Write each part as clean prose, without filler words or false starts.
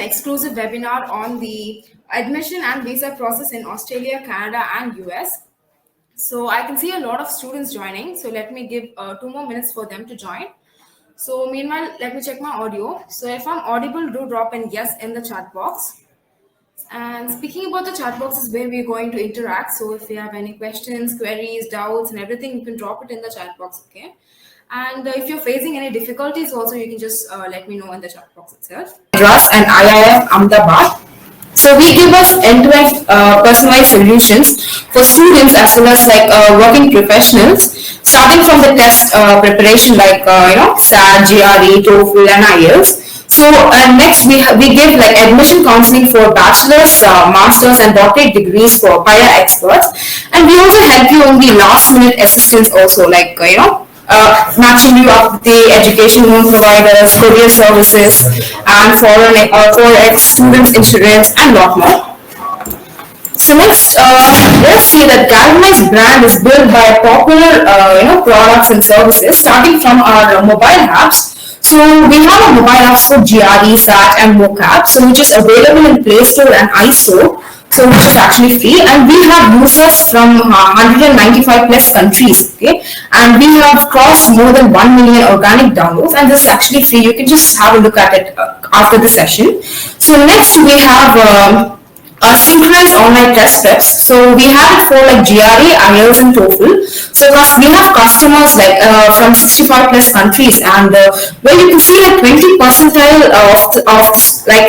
exclusive webinar on the admission and visa process in Australia, Canada, and US. So I can see a lot of students joining. So let me give 2 more minutes for them to join. So meanwhile, let me check my audio. So if I'm audible, do drop in yes in the chat box. And speaking about the chat box is where we're going to interact. So if you have any questions, queries, doubts, and everything, you can drop it in the chat box, okay? And if you're facing any difficulties also, you can just let me know in the chat box itself. Madras and IIM Ahmedabad. So we give us end-to-end personalized solutions for students as well as working professionals, starting from the test preparation SAT, GRE, TOEFL, and IELTS. So next we give admission counseling for bachelor's, master's, and doctorate degrees for higher experts, and we also help you on the last minute assistance also, matching you up with the education loan providers, courier services, and forex, students insurance, and lot more. So next, let's see that Galvanize brand is built by popular products and services, starting from our mobile apps. So we have a mobile apps for GRE, SAT, and MOCAP, so which is available in Play Store and iStore. So which is actually free, and we have users from 195 plus countries, okay, and we have crossed more than 1 million organic downloads, and this is actually free. You can just have a look at it after the session. So next we have synchronized online test preps. So we have it for GRE, IELTS, and TOEFL. So we have customers from 65 plus countries, and where you can see 20 percentile of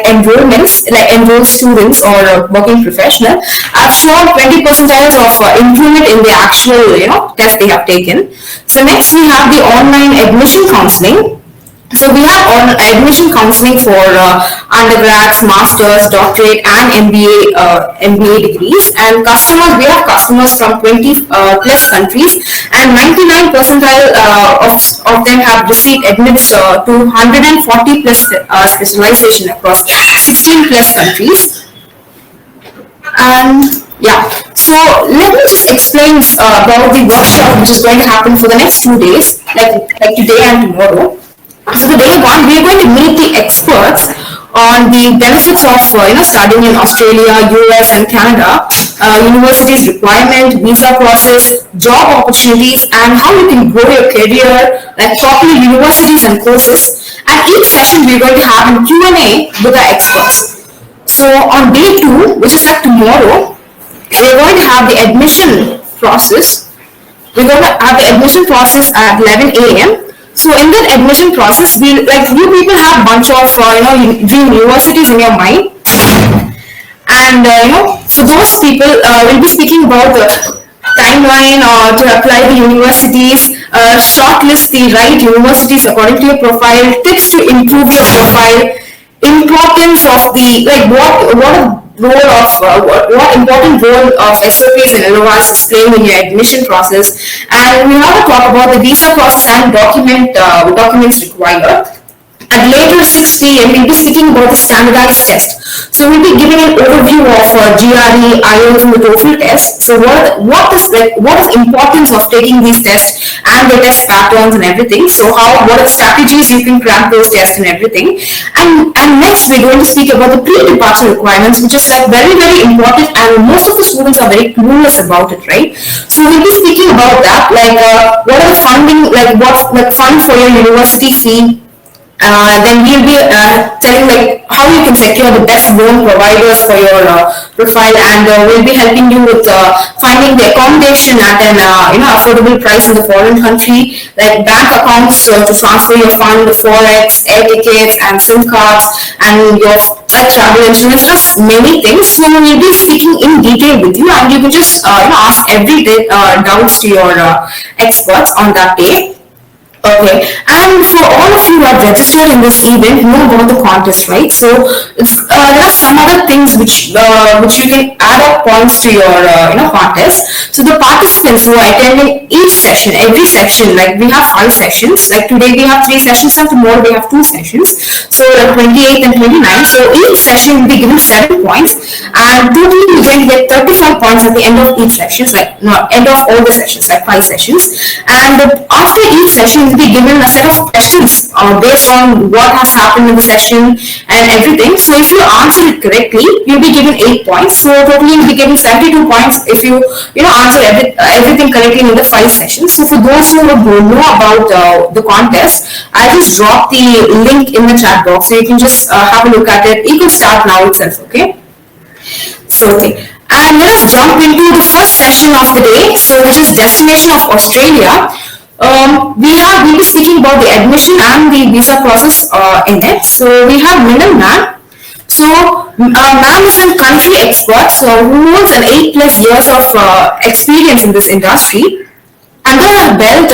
enrollments, enrolled students or working professional have shown 20 percentiles of improvement in the actual test they have taken. So next we have the online admission counseling. So we have admission counseling for undergrads, masters, doctorate, and MBA degrees. And we have customers from 20 plus countries, and 99 percentile of them have received admits to 140 plus specialization across 16 plus countries. And yeah, so let me just explain about the workshop which is going to happen for the next 2 days, like today and tomorrow. So the day one, we are going to meet the experts on the benefits of studying in Australia, US, and Canada, universities requirement, visa process, job opportunities, and how you can grow your career, popular universities and courses. And each session we are going to have a Q&A with the experts. So on day two, which is tomorrow, we are going to have the admission process. We're going to have the admission process at 11 a.m. So in that admission process, you people have a bunch of dream universities in your mind, and so those people will be speaking about the timeline to apply the universities, shortlist the right universities according to your profile, tips to improve your profile, importance of the what important role of SOPs and LORs is playing in your admission process, and we have to talk about the visa process and documents required. At later 6 p.m., we'll be speaking about the standardized test. So we'll be giving an overview of GRE, IELTS, and the TOEFL test. So what is importance of taking these tests and the test patterns and everything. So what are the strategies you can crack those tests and everything. And next we're going to speak about the pre-departure requirements, which is very, very important, and most of the students are very clueless about it, right? So we'll be speaking about that, what are the funding, fund for your university fee. Then we'll be telling how you can secure the best loan providers for your profile, and we'll be helping you with finding the accommodation at an affordable price in the foreign country, like bank accounts to transfer your fund, forex, air tickets, and SIM cards, and your travel insurance, just many things. So we'll be speaking in detail with you, and you can just ask every day doubts to your experts on that day. Okay, and for all of you who have registered in this event, know about the contest, right? So there are some other things which you can add up points to your contest. So the participants who are attending each session, every section, we have 5 sessions. Today we have 3 sessions, and tomorrow we have 2 sessions. So 28th and 29th. So each session will be given 7 points, and totally you're going to get 35 points at the end of each session, end of all the sessions, 5 sessions. And after each session, will be given a set of questions based on what has happened in the session and everything. So if you you answer it correctly, you'll be given 8 points. So totally you'll be getting 72 points if you answer everything correctly in the 5 sections. So for those who don't know about the contest, I just dropped the link in the chat box, so you can just have a look at it. You can start now itself, okay? So, okay. And let us jump into the first session of the day, so which is destination of Australia. We'll be speaking about the admission and the visa process in it. So we have Minal ma'am. So ma'am is a country expert, so who holds an 8+ years of experience in this industry. Under her belt,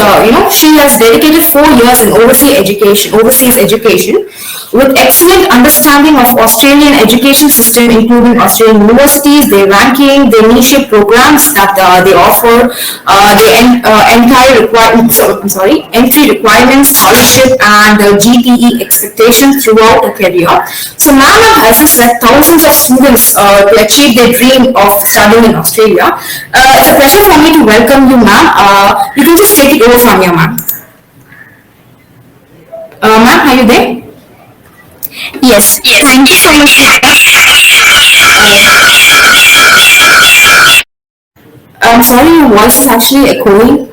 she has dedicated 4 years in overseas education, with excellent understanding of Australian education system, including Australian universities, their ranking, their niche programs that they offer, entry requirements, scholarship, and GPE expectations throughout a career. So, ma'am has set thousands of students to achieve their dream of studying in Australia. It's a pleasure for me to welcome you, ma'am. You can just take it over from here, ma'am. Ma'am, are you there? Yes, thank you so much. I'm sorry, your voice is actually echoing.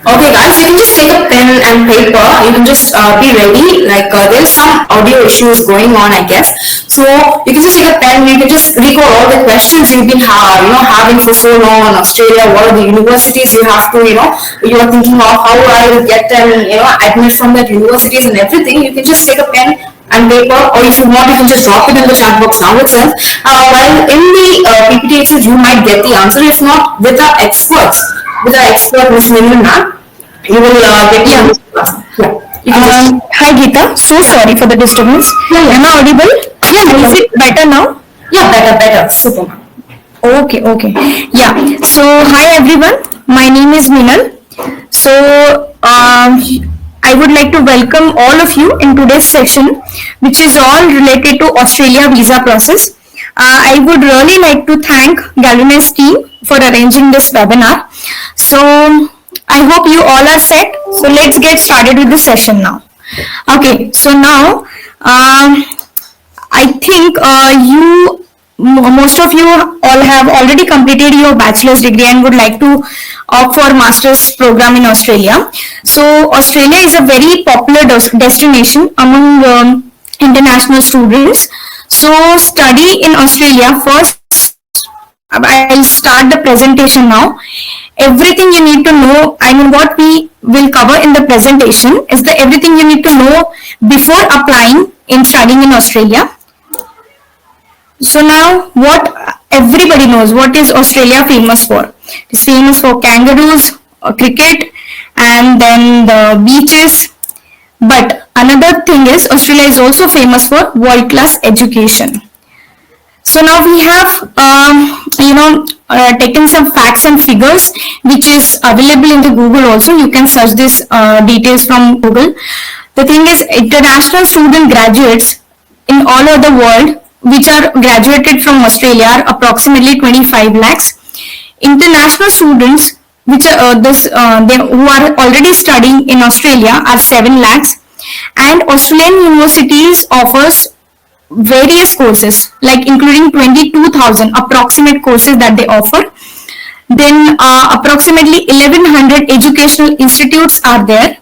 Okay, guys, you can just take a pen and paper. You can just be ready. Like there's some audio issues going on, I guess. So you can just take a pen. You can just recall all the questions you've been having for so long in Australia. What are the universities you have to you are thinking of? How I will get them admit from that universities and everything. You can just take a pen and paper, or if you want, you can just drop it in the chat box now itself. While in the PPT itself, you might get the answer. If not, with our experts, Ms. Minal ma'am, you will get the answer. Yeah. Hi Geeta, so sorry for the disturbance. Am I audible? Yeah. Is it better now? Yeah, better. Super, ma'am. Okay. Yeah. So hi everyone, my name is Minal. So I would like to welcome all of you in today's session, which is all related to Australia visa process. I would really like to thank Galvanize team for arranging this webinar. So I hope you all are set. So let's get started with the session now. Okay, so now I think most of you all have already completed your bachelor's degree and would like to opt for master's program in Australia. So Australia is a very popular destination among international students. So study in Australia first. I'll start the presentation now. Everything you need to know, what we will cover in the presentation is everything you need to know before applying in studying in Australia. So now what everybody knows, what is Australia famous for? It's famous for kangaroos, cricket, and then the beaches. But another thing is Australia is also famous for world-class education. So now we have taken some facts and figures which is available in the Google also. You can search this details from Google. The thing is, international student graduates in all over the world which are graduated from Australia are approximately 25 lakhs. International students which are who are already studying in Australia are 7 lakhs, and Australian universities offers various courses, like including 22,000 approximate courses that they offer. Then approximately 1100 educational institutes are there.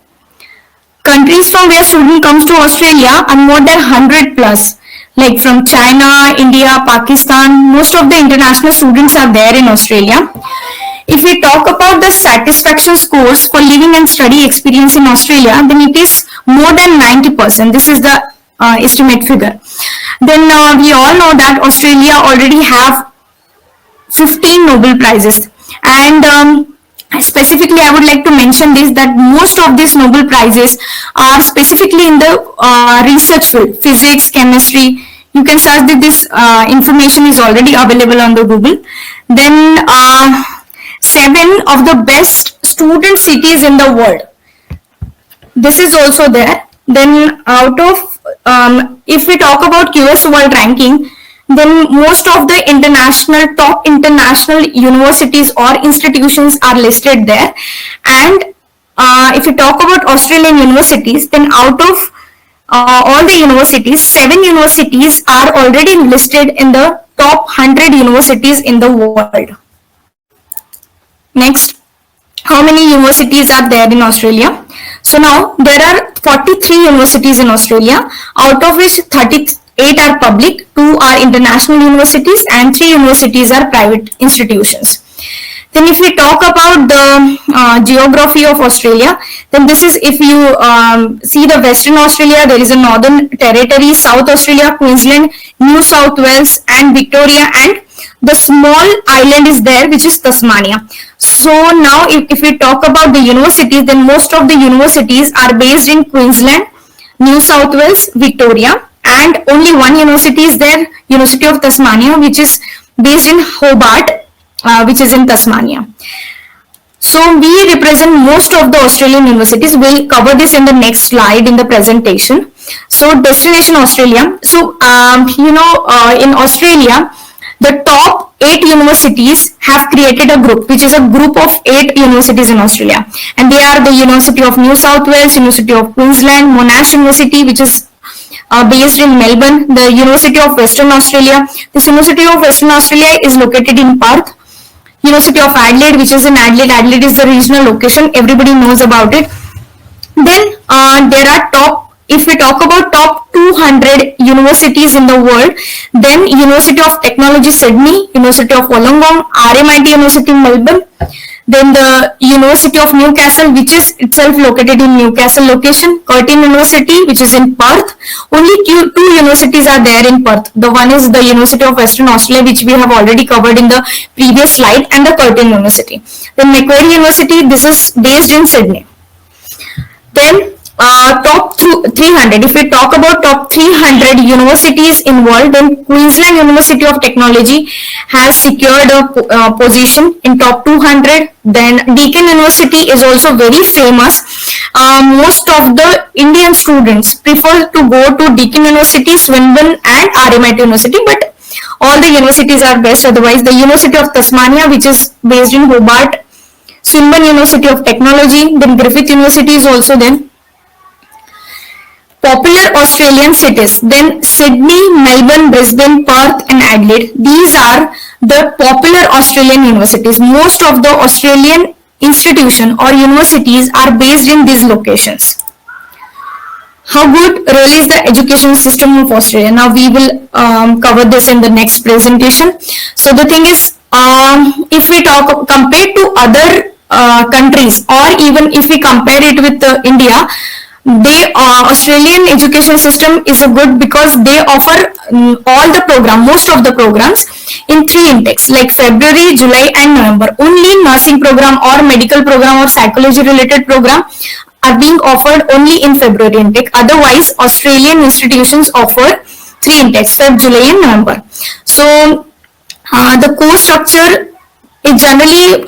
Countries from where student comes to Australia are more than 100 plus, like from China, India, Pakistan. Most of the international students are there in Australia. If we talk about the satisfaction scores for living and study experience in Australia, then it is more than 90%. This is the estimate figure. Then we all know that Australia already have 15 Nobel Prizes, and specifically I would like to mention this, that most of these Nobel Prizes are specifically in the research field, physics, chemistry. You can search that this information is already available on the Google. Then 7 of the best student cities in the world. This is also there. Then out of if we talk about QS World Ranking, then most of the top international universities or institutions are listed there, and if you talk about Australian universities, then out of all the universities, 7 universities are already listed in the top 100 universities in the world. Next, how many universities are there in Australia? So now there are 43 universities in Australia, out of which 38 are public, 2 are international universities, and 3 universities are private institutions. Then if we talk about the geography of Australia, then this is, if you see the Western Australia, there is a Northern Territory, South Australia, Queensland, New South Wales and Victoria, and the small island is there, which is Tasmania. So now if we talk about the universities, then most of the universities are based in Queensland, New South Wales, Victoria, and only one university is there, University of Tasmania, which is based in Hobart, which is in Tasmania. So we represent most of the Australian universities. We'll cover this in the next slide in the presentation. So Destination Australia. So in Australia, the top 8 universities have created a group, which is a group of 8 universities in Australia, and they are the University of New South Wales, University of Queensland, Monash University, which is based in Melbourne, the University of Western Australia. This University of Western Australia is located in Perth. University of Adelaide, which is in Adelaide. Adelaide is the regional location. Everybody knows about it. Then there are if we talk about top 200 universities in the world, then University of Technology Sydney, University of Wollongong, RMIT University Melbourne, then the University of Newcastle, which is itself located in Newcastle location, Curtin University, which is in Perth. Only 2 universities are there in Perth. The one is the University of Western Australia, which we have already covered in the previous slide, and the Curtin University. Then Macquarie University, this is based in Sydney. Then top 300, if we talk about top 300 universities in world, then Queensland University of Technology has secured a position in top 200. Then Deakin University is also very famous. Most of the Indian students prefer to go to Deakin University, Swinburne and RMIT University, but all the universities are best. Otherwise, the University of Tasmania, which is based in Hobart, Swinburne University of Technology, then Griffith University is also there. Popular Australian cities, then Sydney, Melbourne, Brisbane, Perth and Adelaide. These are the popular Australian universities. Most of the Australian institutions or universities are based in these locations. How good really is the education system of Australia? Now we will cover this in the next presentation. So the thing is, if we talk compared to other countries, or even if we compare it with India, Australian education system is a good because they offer all the program, most of the programs in 3 intakes, like February, July and November. Only nursing program or medical program or psychology related program are being offered only in February intake. Otherwise, Australian institutions offer 3 intakes, Feb, July and November. So the course structure, it generally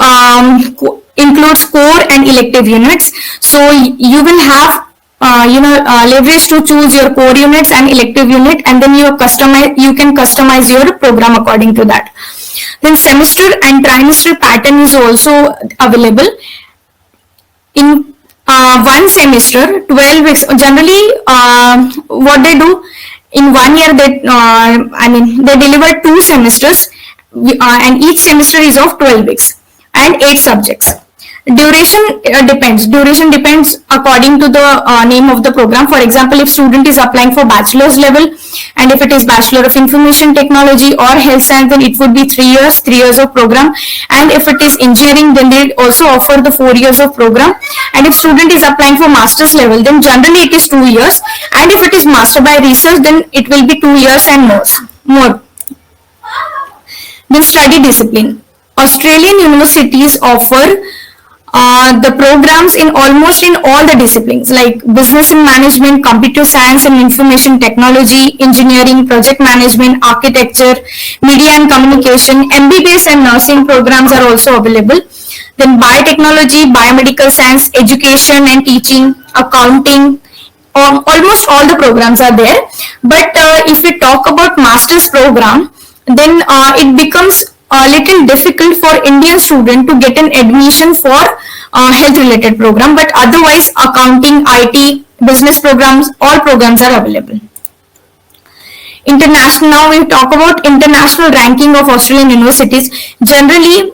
includes core and elective units. So you will have leverage to choose your core units and elective unit, and then you can customize your program according to that. Then semester and trimester pattern is also available. In one semester, 12 weeks. Generally, what they do in 1 year, they deliver 2 semesters, and each semester is of 12 weeks and 8 subjects. Duration depends according to the name of the program. For example, if student is applying for bachelor's level, and if it is Bachelor of Information Technology or Health Science, then it would be 3 years of program. And if it is engineering, then they also offer the 4 years of program. And if student is applying for master's level, then generally it is 2 years. And if it is master by research, then it will be 2 years and more. Then study discipline. Australian universities offer the programs in almost in all the disciplines, like business and management, computer science and information technology, engineering, project management, architecture, media and communication. MBBS and nursing programs are also available. Then biotechnology, biomedical science, education and teaching, accounting, almost all the programs are there. But if we talk about master's program, then it becomes a little difficult for Indian student to get an admission for health related program, but otherwise accounting, IT, business programs, all programs are available. International, now we talk about international ranking of Australian universities. Generally,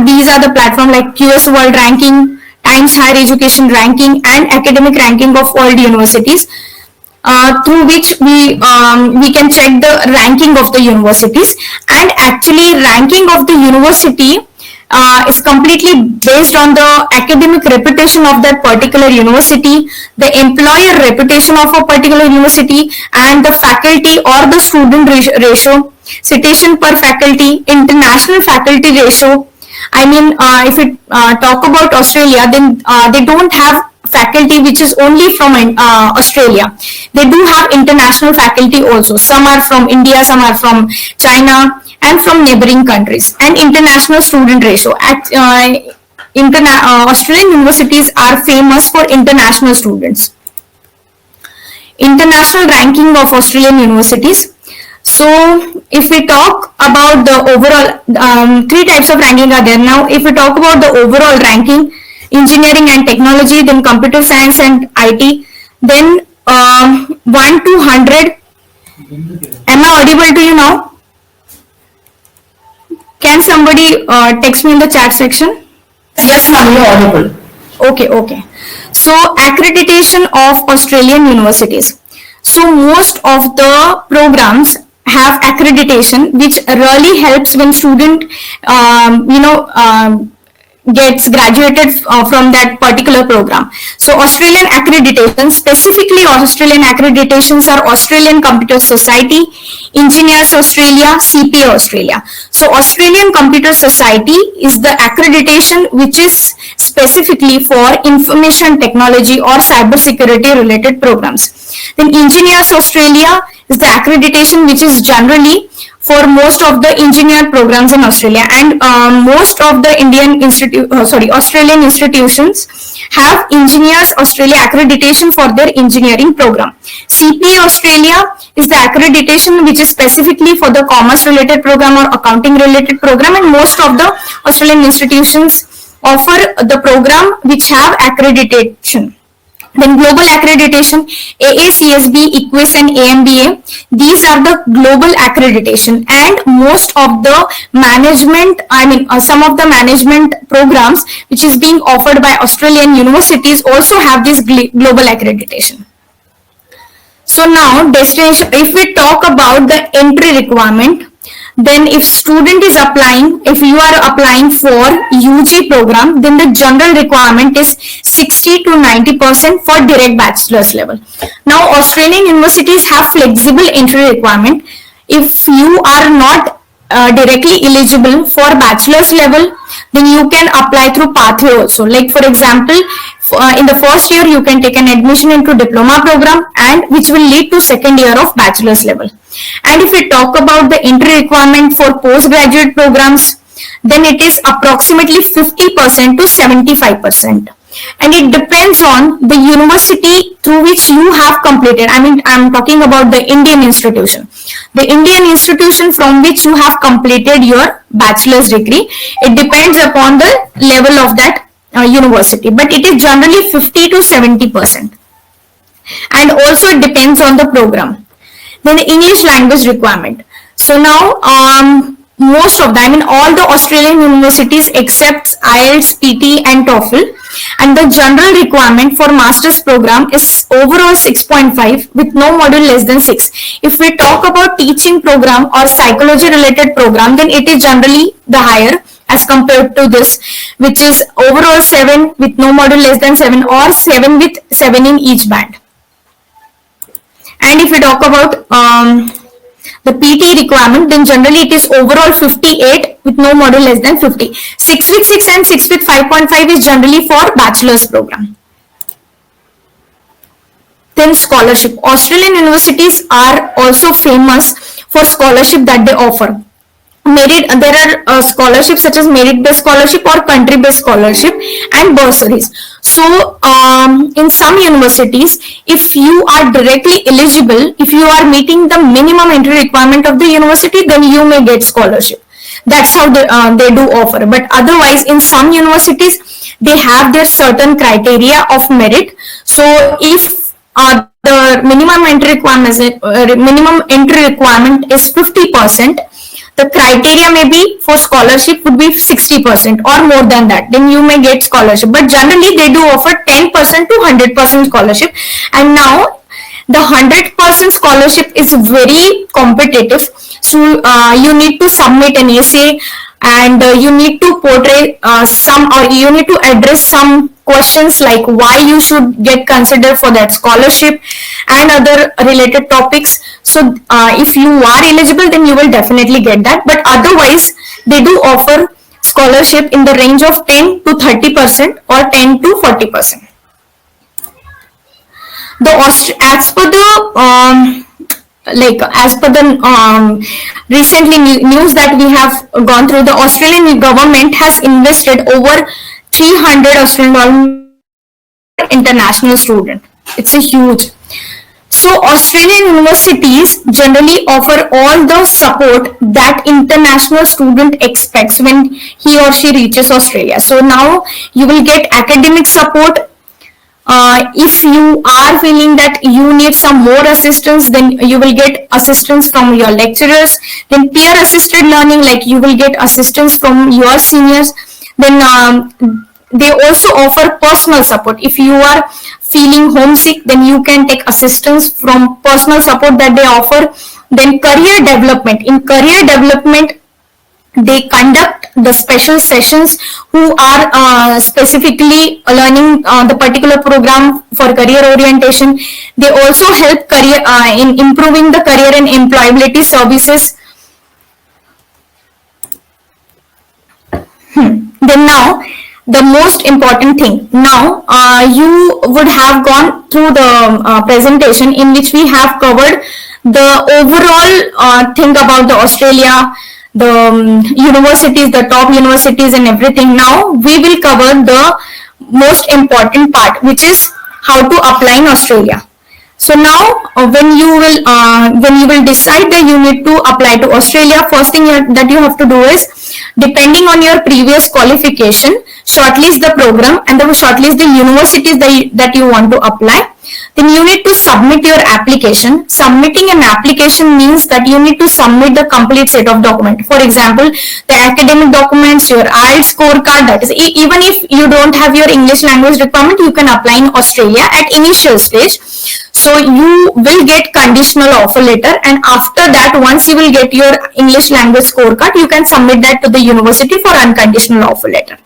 these are the platform like QS World Ranking, Times Higher Education Ranking, and academic ranking of world universities, through which we can check the ranking of the universities. And actually, ranking of the university is completely based on the academic reputation of that particular university, the employer reputation of a particular university, and the faculty or the student ratio, citation per faculty, international faculty ratio. I mean, if we talk about Australia, then they don't have faculty which is only from Australia. They do have international faculty also. Some are from India, some are from China, and from neighboring countries. And international student ratio. Australian universities are famous for international students. International ranking of Australian universities. So if we talk about the overall, three types of ranking are there. Now if we talk about the overall ranking, engineering and technology, then computer science and IT, then 1 to 100. Am I audible to you now? Can somebody text me in the chat section? Yes, ma'am, you're audible. Okay. So accreditation of Australian universities. So most of the programs have accreditation, which really helps when student gets graduated from that particular program. So Australian accreditation, specifically Australian accreditations are Australian Computer Society, Engineers Australia, CPA Australia. So Australian Computer Society is the accreditation which is specifically for information technology or cyber security related programs. Then Engineers Australia is the accreditation which is generally for most of the engineer programs in Australia, and most of the Australian institutions have Engineers Australia accreditation for their engineering program. CPA Australia is the accreditation which is specifically for the commerce related program or accounting related program, and most of the Australian institutions offer the program which have accreditation. Then global accreditation, AACSB, EQUIS and AMBA, these are the global accreditation, and most of the management, some of the management programs which is being offered by Australian universities also have this global accreditation. So now destination, if we talk about the entry requirement, then if student is applying, if you are applying for UG program, then the general requirement is 60 to 90% for direct bachelor's level. Now Australian universities have flexible entry requirement. If you are not directly eligible for bachelor's level, then you can apply through pathway also. Like for example, in the first year you can take an admission into diploma program, and which will lead to second year of bachelor's level. And if we talk about the entry requirement for postgraduate programs, then it is approximately 50% to 75%. And it depends on the university through which you have completed. I'm talking about the Indian institution. The Indian institution from which you have completed your bachelor's degree, it depends upon the level of that university. But it is generally 50 to 70%. And also it depends on the program. Then the English language requirement. So now most of them, all the Australian universities except IELTS, PT and TOEFL, and the general requirement for master's program is overall 6.5 with no module less than 6. If we talk about teaching program or psychology related program, then it is generally the higher as compared to this, which is overall 7 with no module less than 7, or 7 with 7 in each band. And if we talk about the PT requirement, then generally it is overall 58 with no module less than 50. 6 with 6 and 6 with 5.5 is generally for bachelor's program. Then scholarship. Australian universities are also famous for scholarship that they offer. There are scholarships such as merit-based scholarship or country-based scholarship and bursaries. So in some universities, if you are directly eligible, if you are meeting the minimum entry requirement of the university, then you may get scholarship. That's how they do offer. But otherwise, in some universities, they have their certain criteria of merit. So if the minimum entry requirement is 50%, the criteria may be for scholarship would be 60% or more than that, then you may get scholarship. But generally they do offer 10% to 100% scholarship. And now the 100% scholarship is very competitive. So you need to submit an essay, and you need to portray you need to address some questions like why you should get considered for that scholarship and other related topics. So if you are eligible, then you will definitely get that. But otherwise, they do offer scholarship in the range of 10 to 30% or 10 to 40%. As per the recently news that we have gone through, the Australian government has invested over 300 Australian dollars international student. It's a huge. So Australian universities generally offer all the support that international student expects when he or she reaches Australia. So now you will get academic support. If you are feeling that you need some more assistance, then you will get assistance from your lecturers. Then peer assisted learning, like you will get assistance from your seniors. Then they also offer personal support. If you are feeling homesick, then you can take assistance from personal support that they offer. Then career development. In career development, they conduct the special sessions who are specifically learning the particular program for career orientation. They also help in improving the career and employability services. Then now, the most important thing. Now, you would have gone through the presentation in which we have covered the overall thing about the Australia, the universities, the top universities and everything. Now we will cover the most important part, which is how to apply in Australia. So now when you will decide that you need to apply to Australia, first thing that you have to do is, depending on your previous qualification, shortlist the program and then shortlist the universities that you want to apply. Then you need to submit your application. Submitting an application means that you need to submit the complete set of documents. For example, the academic documents, your IELTS scorecard, that is, even if you don't have your English language requirement, you can apply in Australia at initial stage. So you will get conditional offer letter, and after that, once you will get your English language scorecard, you can submit that to the university for unconditional offer letter.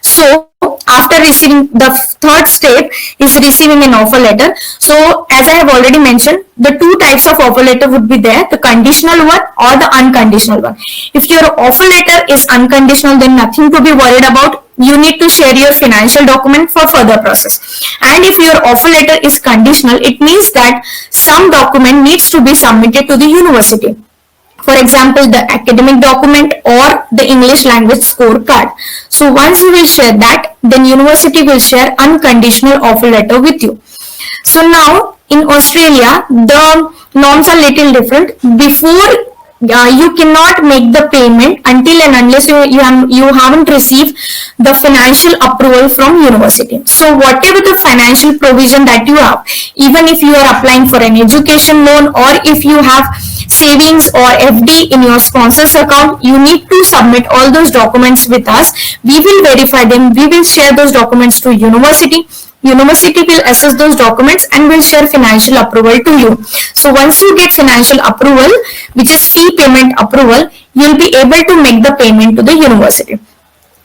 So after receiving, the third step is receiving an offer letter. So as I have already mentioned, the two types of offer letter would be there, the conditional one or the unconditional one. If your offer letter is unconditional, then nothing to be worried about. You need to share your financial document for further process. And if your offer letter is conditional, it means that some document needs to be submitted to the university. For example, the academic document or the English language scorecard. So once you will share that, then university will share unconditional offer letter with you. So now in Australia, the norms are little different. Before you cannot make the payment until and unless you haven't received the financial approval from university. So whatever the financial provision that you have, even if you are applying for an education loan or if you have savings or FD in your sponsor's account, you need to submit all those documents with us. We will verify them. We will share those documents to university. University will assess those documents and will share financial approval to you. So once you get financial approval, which is fee payment approval, you will be able to make the payment to the university.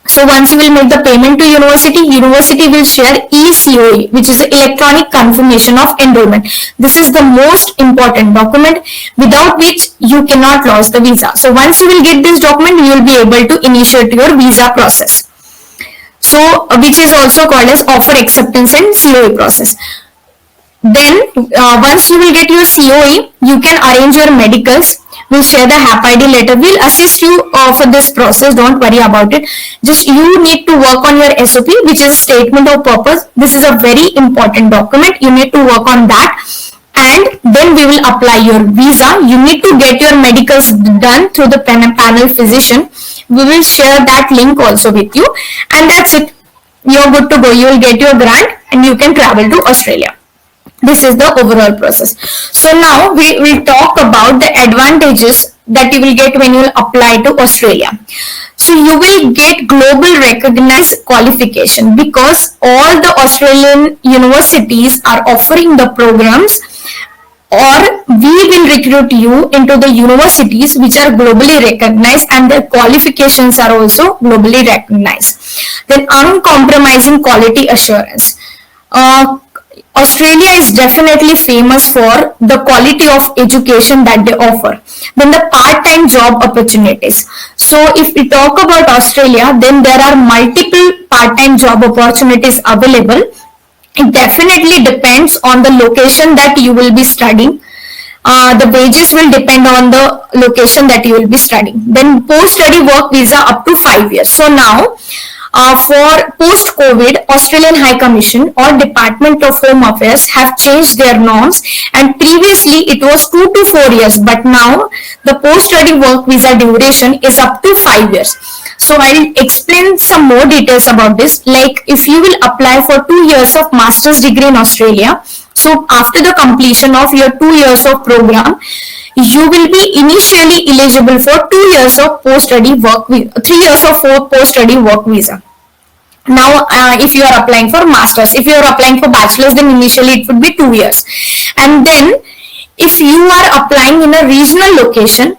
So once you will make the payment to university, university will share ECOE, which is electronic confirmation of enrollment. This is the most important document without which you cannot lose the visa. So once you will get this document, you will be able to initiate your visa process. So which is also called as offer acceptance and COE process. Then once you will get your COE, you can arrange your medicals. We'll share the HAP-ID letter. We'll assist you for this process. Don't worry about it. Just you need to work on your SOP, which is statement of purpose. This is a very important document. You need to work on that. and then we will apply your visa. You need to get your medicals done through the panel physician. We will share that link also with you, and that's it. You're good to go. You will get your grant and you can travel to Australia. This is the overall process. So now we will talk about the advantages that you will get when you will apply to Australia. So you will get global recognized qualification because all the Australian universities are offering the programs, or we will recruit you into the universities which are globally recognized and their qualifications are also globally recognized. Then uncompromising quality assurance. Australia is definitely famous for the quality of education that they offer. Then the part-time job opportunities. So if we talk about Australia, then there are multiple part-time job opportunities available. It definitely depends on the location that you will be studying. The wages will depend on the location that you will be studying. Then post-study work visa up to 5 years. So now, for post-COVID, Australian High Commission or Department of Home Affairs have changed their norms, and previously it was 2 to 4 years, but now the post-study work visa duration is up to 5 years. So I'll explain some more details about this. Like if you will apply for 2 years of master's degree in Australia, so after the completion of your 2 years of program, you will be initially eligible for 2 years of post-study work, 3 years of post-study work visa. Now, if you are applying for masters, if you are applying for bachelor's, then initially it would be 2 years. And then if you are applying in a regional location,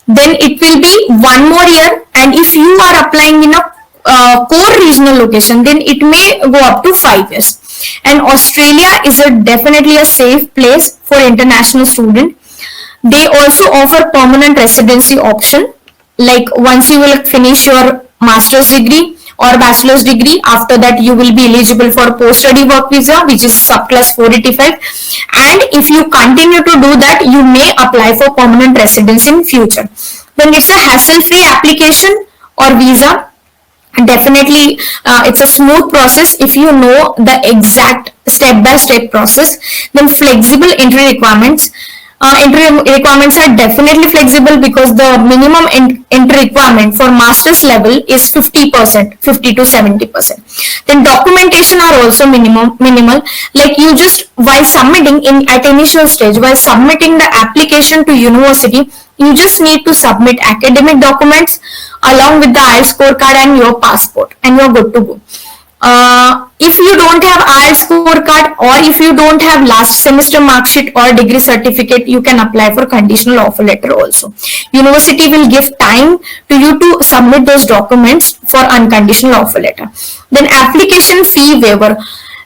then it will be 1 more year. And if you are applying in a core regional location, then it may go up to 5 years. And Australia is definitely a safe place for international students. They also offer permanent residency option. Like once you will finish your master's degree or bachelor's degree, after that you will be eligible for post-study work visa, which is subclass 485. And if you continue to do that, you may apply for permanent residency in future. Then it's a hassle-free application or visa. Definitely it's a smooth process if you know the exact step-by-step process. Then flexible entry requirements. Entry requirements are definitely flexible because the minimum entry requirement for master's level is 50%, 50 to 70%. Then documentation are also minimal. Like you just, while submitting at initial stage, while submitting the application to university, you just need to submit academic documents along with the IELTS scorecard and your passport, and you're good to go. If you don't have IELTS scorecard, or if you don't have last semester mark sheet or degree certificate, you can apply for conditional offer letter also. University will give time to you to submit those documents for unconditional offer letter. Then application fee waiver.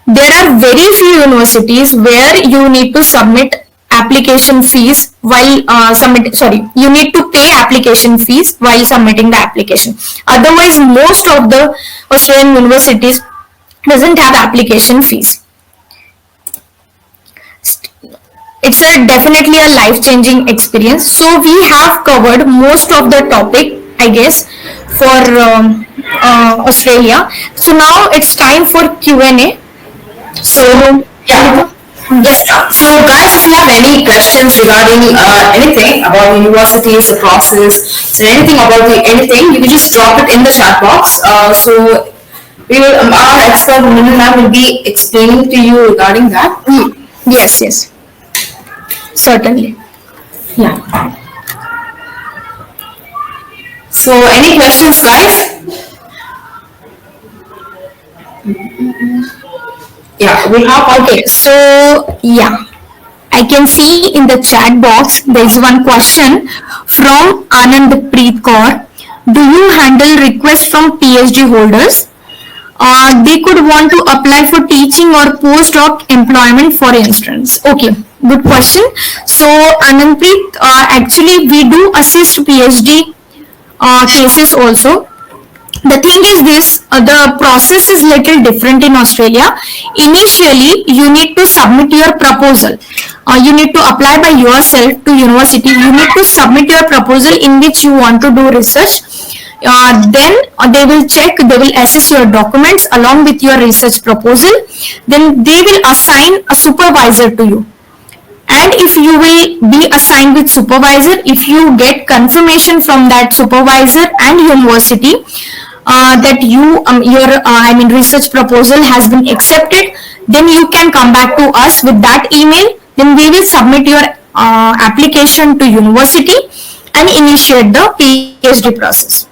There are very few universities where you need to submit application fees while you need to pay application fees while submitting the application. Otherwise, most of the Australian universities doesn't have application fees. It's definitely a life-changing experience. So we have covered most of the topic, I guess, for Australia. So now it's time for Q&A. So Yeah. Yes. So guys, if you have any questions regarding anything about universities, the process, and anything about anything, you can just drop it in the chat box. So we will, our expert Minal ma'am will be explaining to you regarding that. yes, certainly. Yeah. So any questions, guys? Yeah, we have. Okay, so yeah, I can see in the chat box there is one question from Anand Preet Kaur. Do you handle requests from PhD holders? They could want to apply for teaching or postdoc employment, for instance. Okay, good question. So Anand Preet, actually we do assist PhD cases also. The thing is this, the process is little different in Australia. Initially, you need to submit your proposal. You need to apply by yourself to university. You need to submit your proposal in which you want to do research. Then they will check, they will assess your documents along with your research proposal. Then they will assign a supervisor to you. And if you will be assigned with supervisor, if you get confirmation from that supervisor and university that your research proposal has been accepted, then you can come back to us with that email. Then we will submit your application to university and initiate the PhD process.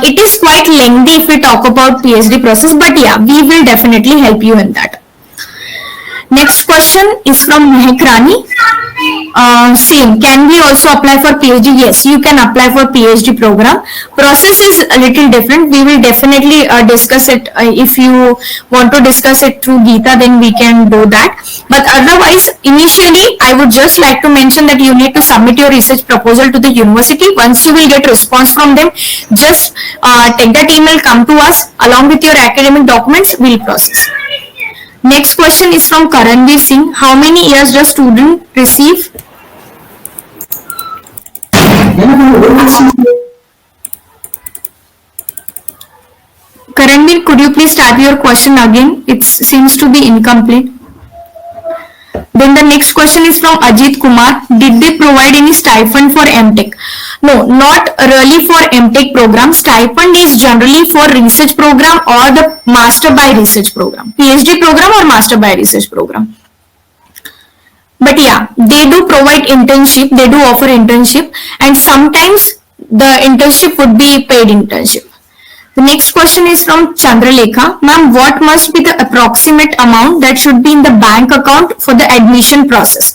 It is quite lengthy if we talk about PhD process, but yeah, we will definitely help you in that. Next question is from Mehak Rani. Same, can we also apply for PhD? Yes, you can apply for PhD program. Process is a little different. We will definitely discuss it. If you want to discuss it through Geeta, then we can do that. But otherwise, initially, I would just like to mention that you need to submit your research proposal to the university. Once you will get response from them, just take that email, come to us along with your academic documents, we'll process. Next question is from Karanveer Singh. How many years does student receive? Karanveer, could you please type your question again? It seems to be incomplete. Then the next question is from Ajit Kumar. Did they provide any stipend for MTech? No, not really for MTech program. Stipend is generally for research program or the master by research program. PhD program or master by research program. But yeah, they do provide internship. They do offer internship, and sometimes the internship would be paid internship. The next question is from Chandralekha. Ma'am, what must be the approximate amount that should be in the bank account for the admission process?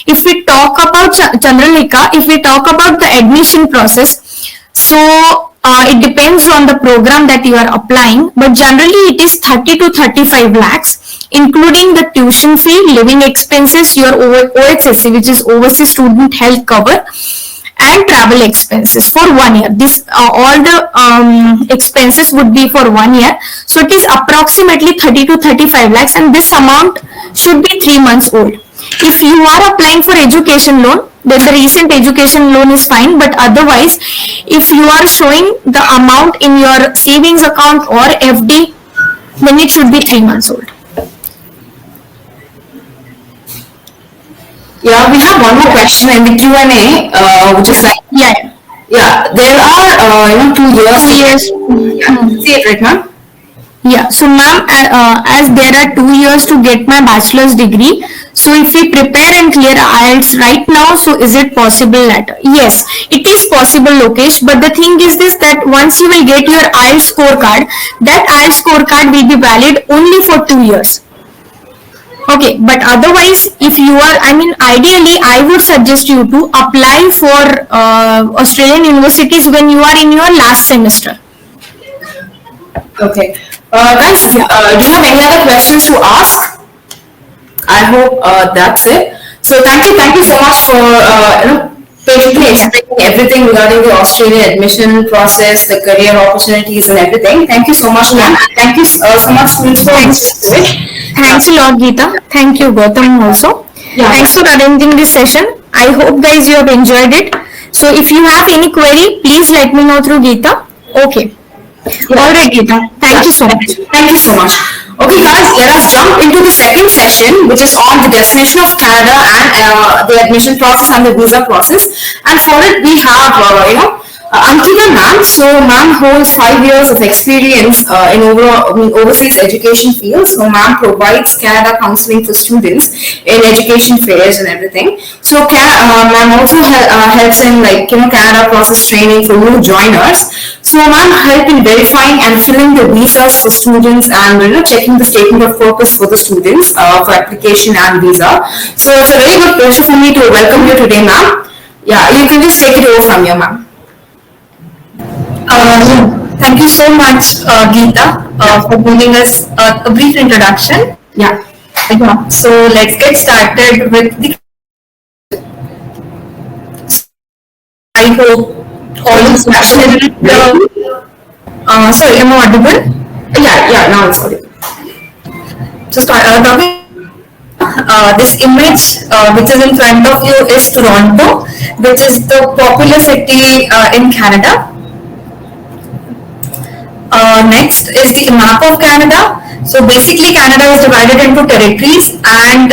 If we talk about Chandralekha, if we talk about the admission process, so it depends on the program that you are applying, but generally it is 30 to 35 lakhs, including the tuition fee, living expenses, your OHSC, which is Overseas Student Health Cover, and travel expenses for 1 year. This all the expenses would be for 1 year. So it is approximately 30 to 35 lakhs, and this amount should be 3 months old. If you are applying for education loan, then the recent education loan is fine, but otherwise, if you are showing the amount in your savings account or FD, then it should be 3 months old. Yeah, we have one more question in the Q&A, which is like, yeah, there are 2 years. 2 years. Yeah, see it right now. Yeah, so ma'am, as there are 2 years to get my bachelor's degree, so if we prepare and clear IELTS right now, so is it possible that? Yes, it is possible, Lokesh, but the thing is this, that once you will get your IELTS scorecard, that IELTS scorecard will be valid only for 2 years. Okay, but otherwise, if you are, ideally, I would suggest you to apply for Australian universities when you are in your last semester. Okay. Guys, do you have any other questions to ask? I hope that's it. So thank you so much for patiently explaining everything regarding the Australian admission process, the career opportunities, and everything. Thank you so much, ma'am. Thank you so much, students, for listening. Thanks a lot, Geeta. Thank you, Gautam, also. Yeah. Thanks for arranging this session. I hope, guys, you have enjoyed it. So if you have any query, please let me know through Geeta. Okay. Yeah. All right, Geeta. Thank you so much. Thank you so much. Okay, guys, let us jump into the second session, which is on the destination of Canada and the admission process and the visa process. And for it, we have, Ankita ma'am. So ma'am holds 5 years of experience in overseas education field. So ma'am provides Canada counseling for students in education fairs and everything. So ma'am also helps in Canada process training for new joiners. So ma'am help in verifying and filling the visas for students and checking the statement of purpose for the students for application and visa. So it's a very good pleasure for me to welcome you today, ma'am. Yeah, you can just take it over from here, ma'am. Thank you so much, Geeta, for giving us a brief introduction. Yeah. So let's get started with the. I hope all is questions. Sorry, am I audible? Yeah, now it's audible. So start talking. This image which is in front of you is Toronto, which is the popular city in Canada. Next is the map of Canada. So basically Canada is divided into territories and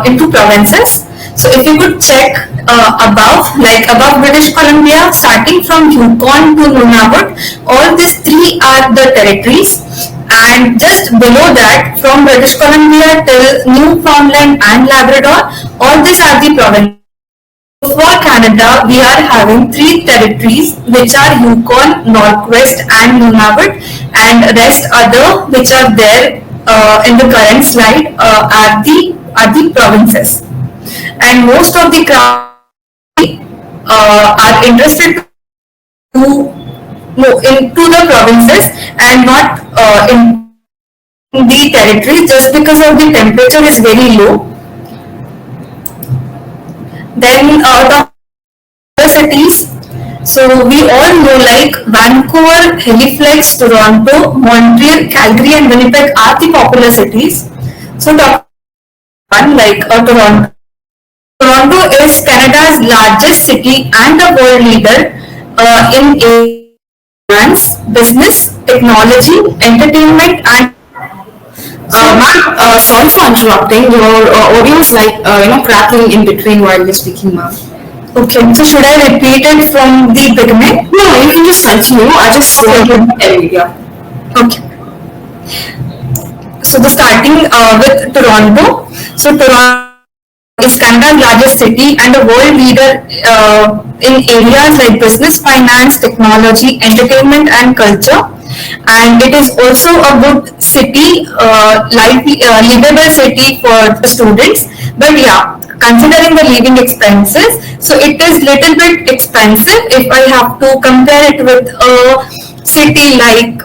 into provinces. So if you could check above British Columbia, starting from Yukon to Nunavut, all these three are the territories. And just below that, from British Columbia till Newfoundland and Labrador, all these are the provinces. For Canada, we are having three territories, which are Yukon, Northwest, and Nunavut, and rest other which are there in the current slide are the provinces. And most of the crowd are interested to into the provinces and not in the territories, just because of the temperature is very low. Then the cities. So we all know like Vancouver, Halifax, Toronto, Montreal, Calgary, and Winnipeg are the popular cities. So talk one like Toronto. Toronto is Canada's largest city and the world leader in finance, business, technology, entertainment, and Ma'am, sorry for interrupting. Your audio is like crackling in between while you're speaking, ma'am. okay. So should I repeat it from the beginning? No, you can just continue. I just want to tell you. Yeah. Okay. So the starting with Toronto. So Toronto is Canada's largest city and a world leader in areas like business, finance, technology, entertainment, and culture. And it is also a good city, livable city for the students. But yeah, considering the living expenses, so it is little bit expensive if I have to compare it with a city like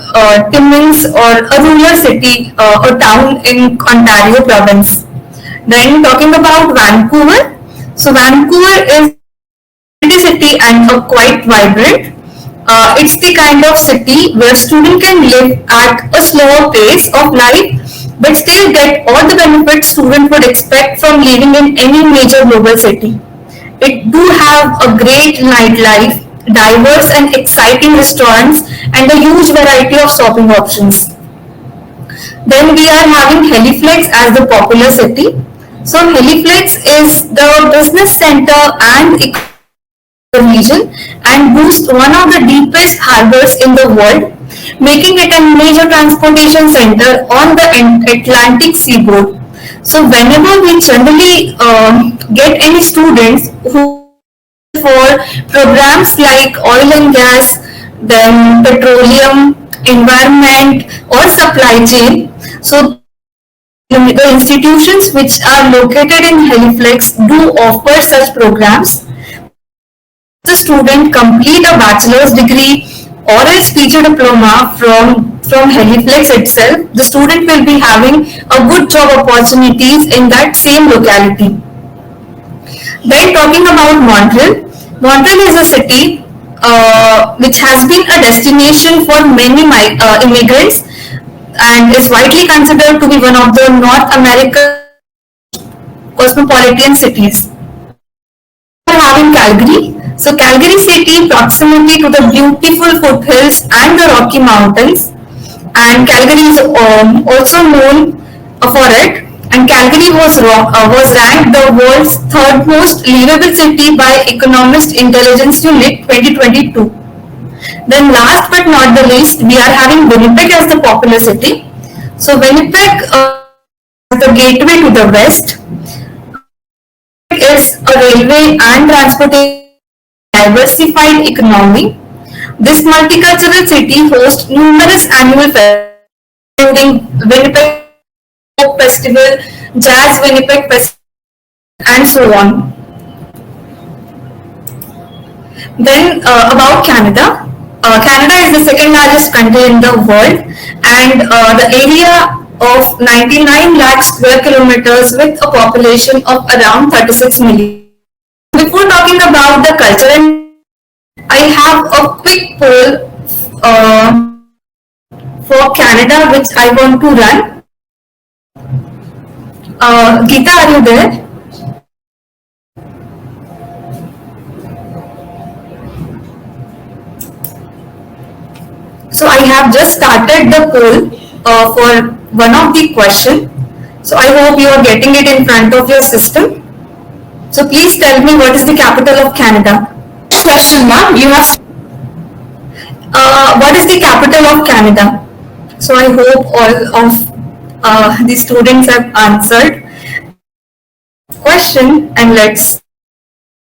Timmins or a rural city or town in Ontario province. Then talking about Vancouver, so Vancouver is a city and a quite vibrant. It's the kind of city where students can live at a slower pace of life but still get all the benefits students would expect from living in any major global city. It do have a great nightlife, diverse and exciting restaurants, and a huge variety of shopping options. Then we are having Halifax as the popular city. So Halifax is the business center and region and boasts one of the deepest harbors in the world, making it a major transportation center on the Atlantic seaboard. So whenever we generally get any students who for programs like oil and gas, then petroleum, environment or supply chain, so the institutions which are located in Halifax do offer such programs. The student complete a bachelor's degree or a teacher diploma from Halifax itself, the student will be having a good job opportunities in that same locality. Then talking about Montreal, Montreal is a city which has been a destination for many immigrants and is widely considered to be one of the North American cosmopolitan cities. We are having Calgary. So Calgary city proximity to the beautiful foothills and the Rocky Mountains, and Calgary is also known for it. And Calgary was ranked the world's third most livable city by Economist Intelligence Unit 2022. Then last but not the least, we are having Winnipeg as the popular city. So Winnipeg is the gateway to the west. It's a railway and transportation diversified economy. This multicultural city hosts numerous annual festivals, including Winnipeg Folk Festival, Jazz Winnipeg Festival, and so on. Then about Canada. Canada is the second largest country in the world, and the area of 99 lakh square kilometers with a population of around 36 million. Before talking about the culture, I have a quick poll for Canada which I want to run. Geeta, are you there? So I have just started the poll for one of the question. So I hope you are getting it in front of your system. So please tell me what is the capital of Canada? Question, ma'am. You have What is the capital of Canada? So I hope all of the students have answered question, and let's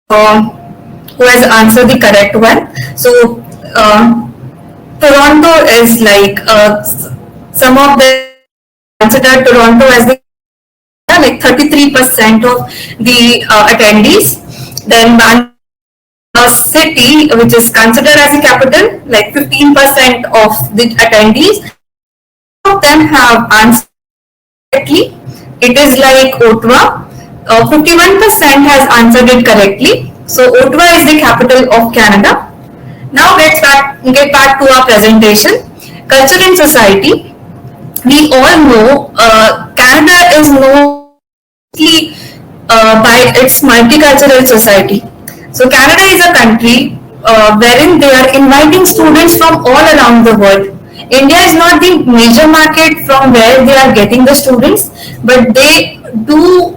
who has answered the correct one. So Toronto is like some of the consider Toronto as the like 33% of the attendees. Then Bangalore city, which is considered as a capital, like 15% of the attendees. Some of them have answered correctly. It is like Ottawa. 51% has answered it correctly. So Ottawa is the capital of Canada. Now get back to our presentation. Culture and society. We all know Canada is known by its multicultural society. So Canada is a country wherein they are inviting students from all around the world. India is not the major market from where they are getting the students, but they do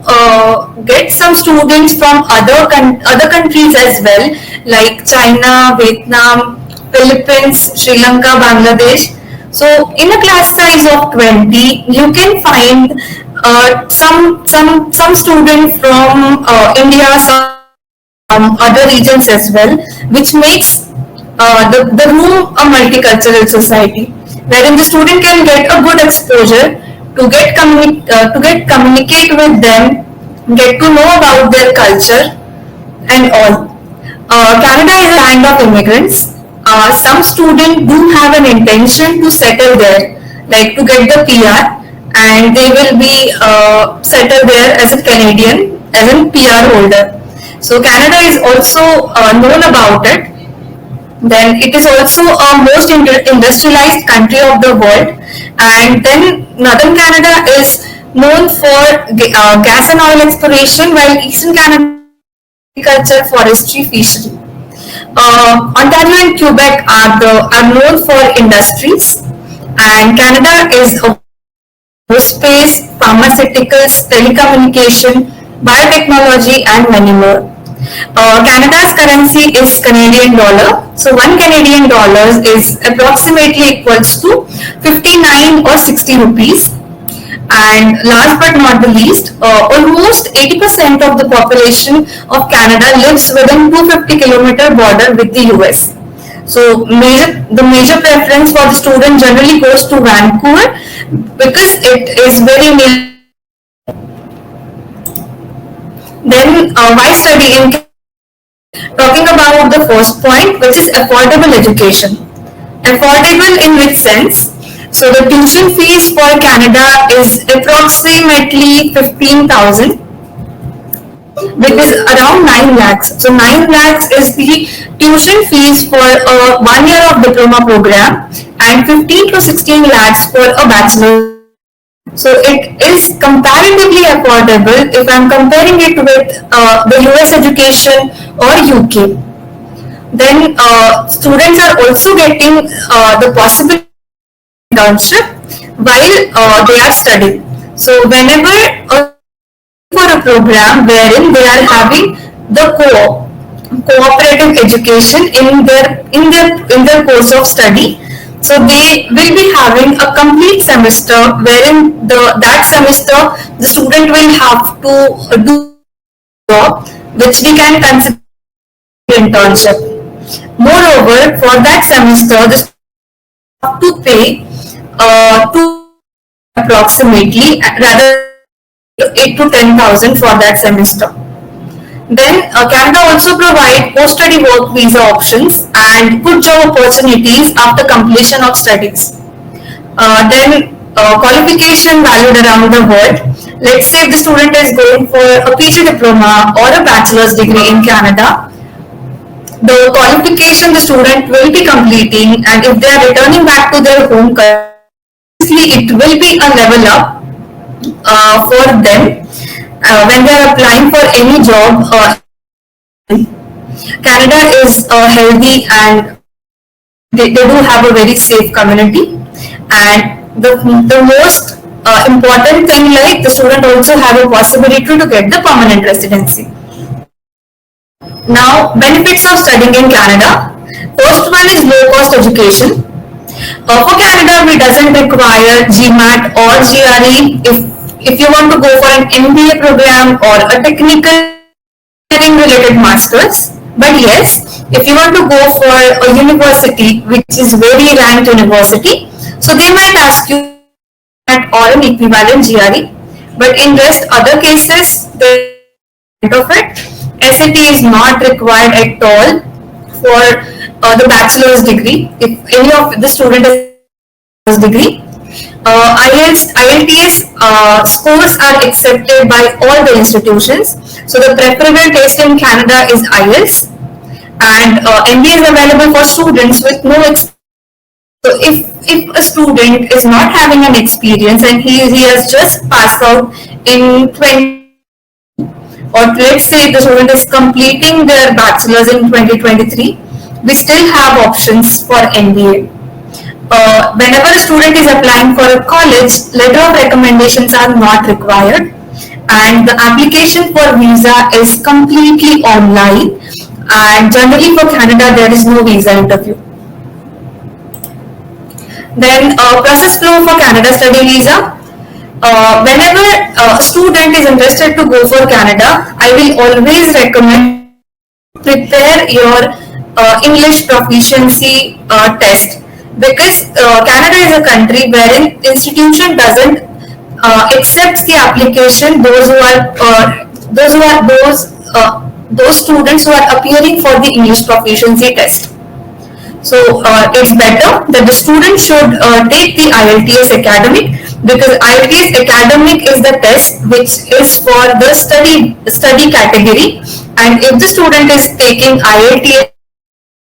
get some students from other countries as well, like China, Vietnam, Philippines, Sri Lanka, Bangladesh. So in a class size of 20, you can find some students from India, some other regions as well, which makes the room a multicultural society, wherein the student can get a good exposure to get communicate with them, get to know about their culture and all. Canada is a land of immigrants. Some students do have an intention to settle there, like to get the PR, and they will be settled there as a Canadian, as a PR holder. So Canada is also known about it. Then it is also a most industrialized country of the world. And then Northern Canada is known for gas and oil exploration, while Eastern Canada agriculture, forestry, fishery. Ontario and Quebec are known for industries, and Canada is a aerospace, pharmaceuticals, telecommunication, biotechnology, and many more. Canada's currency is Canadian dollar. So one Canadian dollar is approximately equals to 59 or 60 rupees. And last but not the least, almost 80% of the population of Canada lives within 250-kilometer border with the US. So the major preference for the student generally goes to Vancouver because it is very near. Then why study in Canada? Talking about the first point, which is affordable education. Affordable in which sense? So the tuition fees for Canada is approximately 15,000, which is around 9 lakhs. So 9 lakhs is the tuition fees for a 1 year of diploma program and 15 to 16 lakhs for a bachelor. So it is comparatively affordable if I'm comparing it with the US education or UK. Then students are also getting the possibility of internship while they are studying. So whenever for a program wherein they are having the cooperative education in their course of study, so they will be having a complete semester wherein that semester the student will have to do job which we can consider internship. Moreover, for that semester the student have to pay to approximately rather 8 to 10,000 for that semester. Then Canada also provide post-study work visa options and good job opportunities after completion of studies. Then qualification valued around the world. Let's say if the student is going for a PG diploma or a bachelor's degree in Canada, the qualification the student will be completing, and if they are returning back to their home country, it will be a level up for them when they are applying for any job. Canada is healthy and they do have a very safe community, and the most important thing, like the student also have a possibility to get the permanent residency. Now, benefits of studying in Canada. First one is low cost education. For Canada, we doesn't require GMAT or GRE if you want to go for an MBA program or a technical engineering related masters. But yes, if you want to go for a university which is very ranked university, so they might ask you at or an equivalent GRE. But in rest other cases, of it, SAT is not required at all for the bachelor's degree. If any of the student has degree, IELTS scores are accepted by all the institutions. So the preferable test in Canada is IELTS, and MBA is available for students with no experience. So if a student is not having an experience and he has just passed out in 20, or let's say the student is completing their bachelor's in 2023, we still have options for MBA. Whenever a student is applying for a college, letter of recommendations are not required, and the application for visa is completely online, and generally for Canada there is no visa interview. Then process flow for Canada study visa. Whenever a student is interested to go for Canada, I will always recommend prepare your English proficiency test, because Canada is a country wherein institution doesn't accept the application those students who are appearing for the English proficiency test. So it's better that the student should take the IELTS academic, because IELTS academic is the test which is for the study category, and if the student is taking IELTS,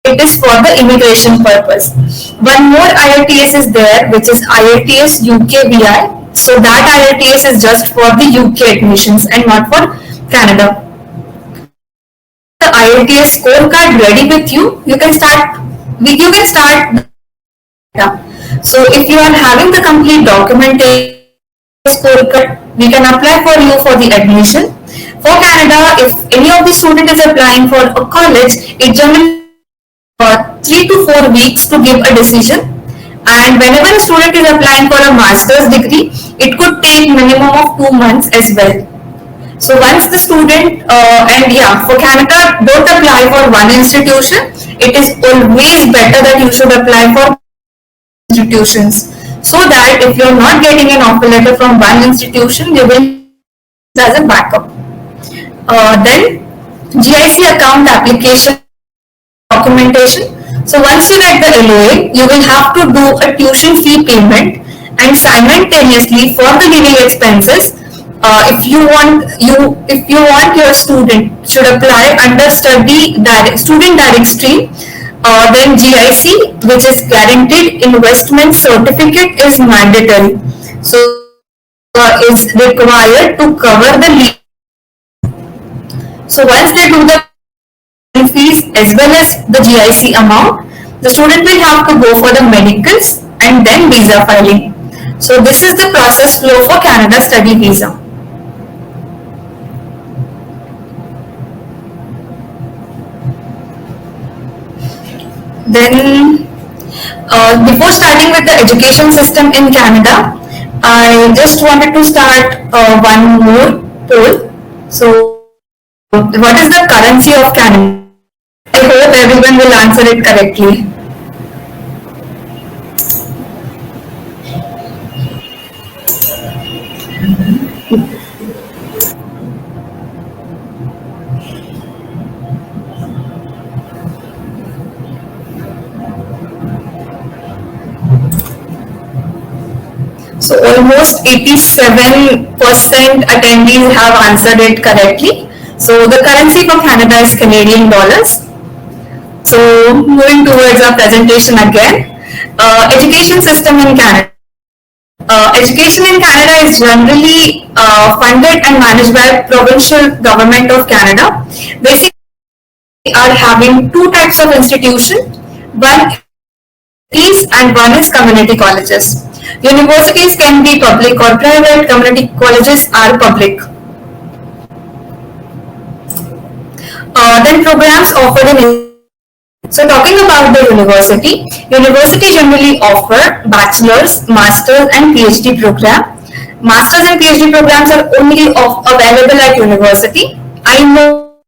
it is for the immigration purpose. One more IELTS is there, which is IELTS UKVI. So that IELTS is just for the UK admissions and not for Canada. The IELTS scorecard ready with you, you can start. So if you are having the complete documentation scorecard, we can apply for you for the admission. For Canada, if any of the student is applying for a college, it generally 3 to 4 weeks to give a decision. And whenever a student is applying for a master's degree, it could take minimum of 2 months as well. So once the student, and yeah, for Canada, don't apply for one institution. It is always better that you should apply for institutions, so that if you are not getting an offer letter from one institution, you will as a backup. Then GIC account application documentation. So once you get the LOA, you will have to do a tuition fee payment, and simultaneously for the living expenses, if you want your student should apply under student direct stream, then GIC, which is guaranteed investment certificate, is mandatory. So is required to cover the leave. So once they do the fees as well as the GIC amount, the student will have to go for the medicals and then visa filing. So this is the process flow for Canada study visa. Then before starting with the education system in Canada, I just wanted to start one more poll. So what is the currency of Canada? I hope everyone will answer it correctly. So almost 87% attendees have answered it correctly. So the currency for Canada is Canadian dollars. So moving towards our presentation again, education system in Canada. Education in Canada is generally funded and managed by provincial government of Canada. Basically, we are having two types of institution. One is and one is community colleges. Universities can be public or private. Community colleges are public. Then programs offered in. So talking about the university generally offer bachelor's, master's and PhD program. Masters and PhD programs are only available at university. I know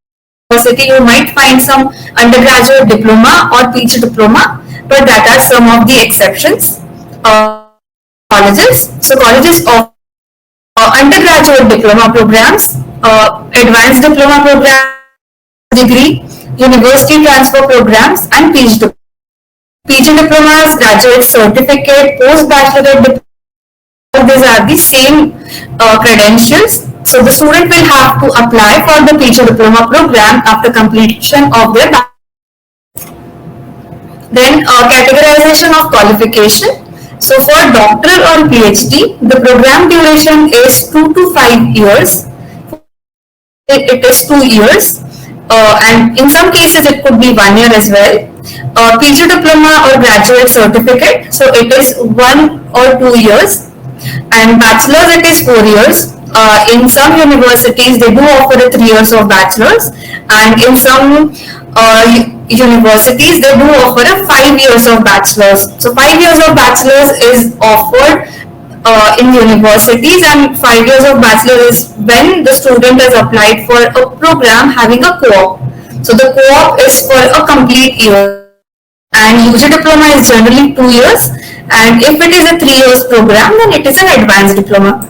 university you might find some undergraduate diploma or PhD diploma, but that are some of the exceptions. Colleges. So colleges offer undergraduate diploma programs, advanced diploma program, degree, university transfer programs, and PG diplomas, graduate certificate, post-bachelorate diploma. These are the same credentials. So the student will have to apply for the PG diploma program after completion of their. Then categorization of qualification. So for doctoral or PhD, the program duration is 2 to 5 years. It is 2 years, and in some cases it could be 1 year as well. PG diploma or graduate certificate, so it is 1 or 2 years, and bachelor's it is 4 years. In some universities they do offer 3 years of bachelor's, and in some universities they do offer 5 years of bachelor's. So 5 years of bachelor's is offered in universities, and 5 years of bachelor is when the student has applied for a program having a co-op. So the co-op is for a complete year, and UG diploma is generally 2 years, and if it is a 3 years program then it is an advanced diploma.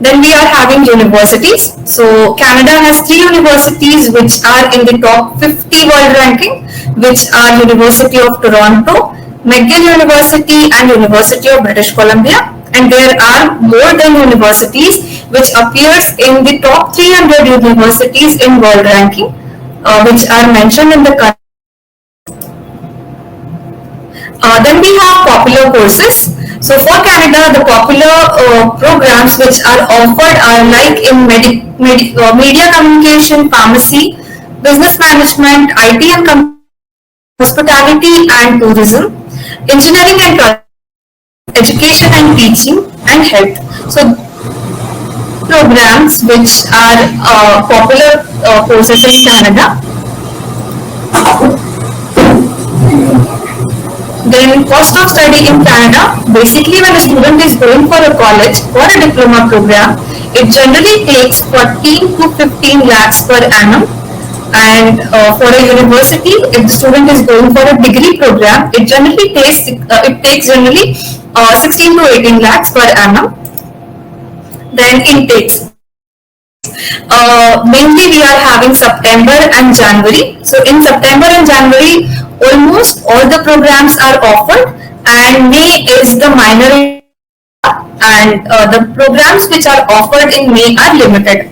Then we are having universities. So Canada has 3 universities which are in the top 50 world ranking, which are University of Toronto, McGill University and University of British Columbia, and there are more than universities which appears in the top 300 universities in world ranking, which are mentioned in the country. Then we have popular courses. So for Canada, the popular programs which are offered are like in media communication, pharmacy, business management, IT and hospitality and tourism, engineering and education and teaching, and health. So programs which are popular courses in Canada. Then cost of study in Canada, basically when a student is going for a college or a diploma program, it generally takes 14 to 15 lakhs per annum. And for a university, if the student is going for a degree program, it takes generally 16 to 18 lakhs per annum. Then intakes. Mainly we are having September and January. So in September and January, almost all the programs are offered, and May is the minor, and the programs which are offered in May are limited.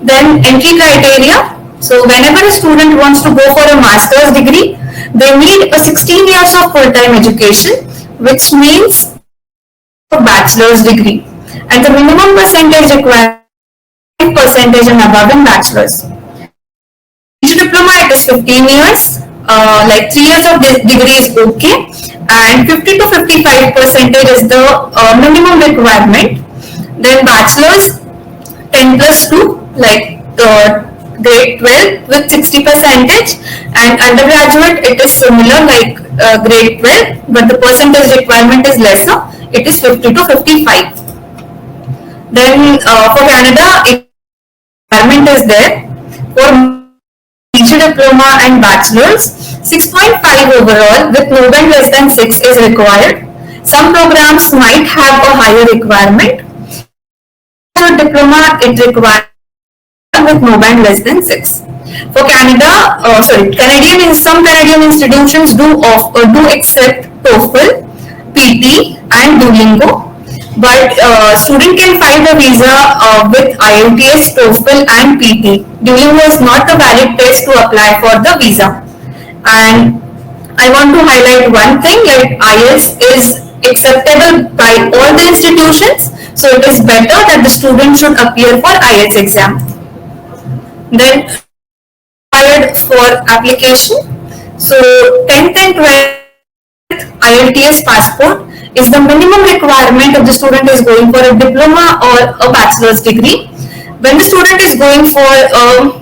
Then entry criteria. So whenever a student wants to go for a master's degree, they need a 16 years of full-time education, which means a bachelor's degree, and the minimum percentage required 5% and above in bachelor's. Diploma it is 15 years, like 3 years of degree is okay, and 50 to 55% is the minimum requirement. Then bachelor's 10 plus 2, like grade 12 with 60%, and undergraduate it is similar like grade 12, but the percentage requirement is lesser, it is 50 to 55. Then for Canada, requirement is there for PG diploma and bachelor's, 6.5 overall with no band less than 6 is required. Some programs might have a higher requirement. For diploma, it requires with no band less than 6. For Canada, some Canadian institutions do accept TOEFL, PT and Duolingo, but student can file a visa with IELTS, TOEFL and PT. Duolingo is not a valid test to apply for the visa. And I want to highlight one thing, like IELTS is acceptable by all the institutions, so it is better that the student should appear for IELTS exam. Then required for application, so 10th and 12th IELTS passport is the minimum requirement if the student is going for a diploma or a bachelor's degree. When the student is going for a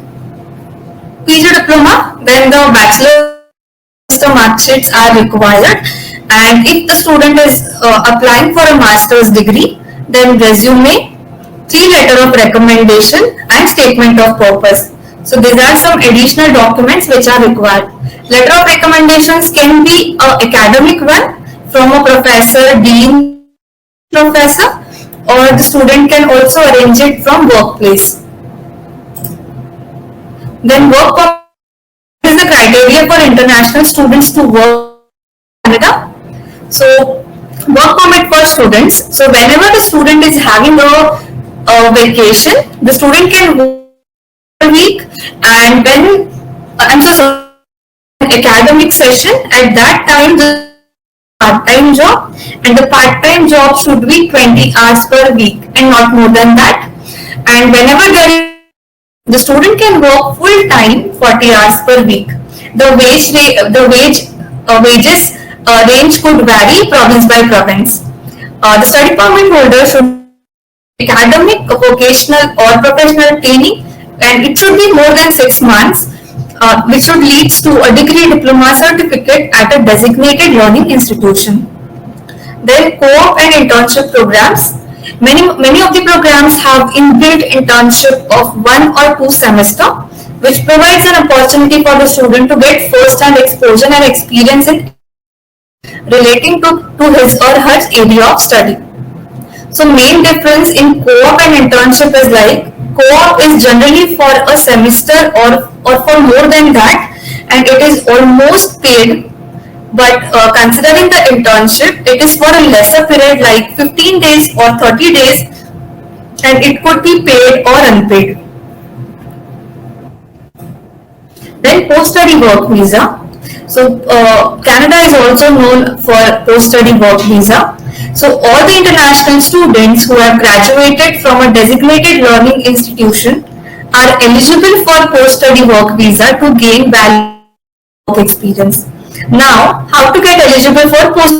PG diploma, then the bachelor's mark sheets are required. And if the student is applying for a master's degree, then resume, 3 letter of recommendation and statement of purpose. So these are some additional documents which are required. Letter of recommendations can be an academic one from a professor, dean, professor, or the student can also arrange it from workplace. Then work permit is the criteria for international students to work in Canada. So work permit for students. So whenever the student is having a vacation, the student can work a week, and when I'm so sorry, academic session, at that time the part-time job, and the part-time job should be 20 hours per week and not more than that. And whenever there is, the student can work full time 40 hours per week. The wages range could vary province by province. The study permit holder should academic, vocational or professional training, and it should be more than 6 months, which should lead to a degree, diploma, certificate at a designated learning institution. Then co-op and internship programs. Many of the programs have inbuilt internship of 1 or 2 semester, which provides an opportunity for the student to get first-hand exposure and experience in relating to his or her area of study. So main difference in co-op and internship is like co-op is generally for a semester or for more than that, and it is almost paid. But considering the internship, it is for a lesser period like 15 days or 30 days, and it could be paid or unpaid. Then post-study work visa. So Canada is also known for post-study work visa. So all the international students who have graduated from a designated learning institution are eligible for post-study work visa to gain valuable work experience. Now, how to get eligible for post?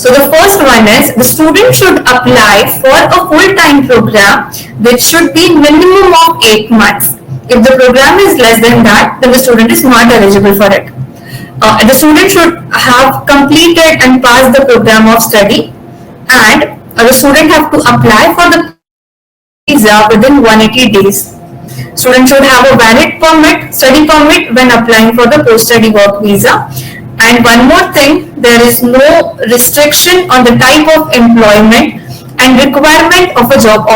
So the first one is the student should apply for a full-time program which should be minimum of 8 months. If the program is less than that, then the student is not eligible for it. The student should have completed and passed the program of study, and the student have to apply for the visa within 180 days. Student should have a valid permit, study permit when applying for the post-study work visa. And one more thing, there is no restriction on the type of employment and requirement of a job.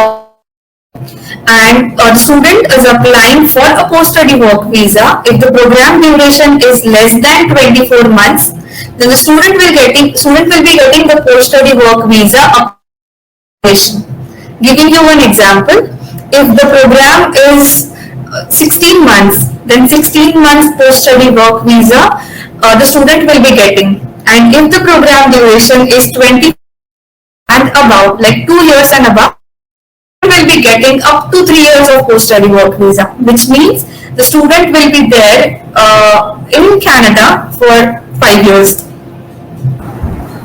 And the student is applying for a post-study work visa. If the program duration is less than 24 months, then the student will be getting the post-study work visa application. Giving you one example, if the program is 16 months, then 16 months post-study work visa the student will be getting. And if the program duration is 20 and above, like 2 years and above, will be getting up to 3 years of post-study work visa, which means the student will be there in Canada for 5 years.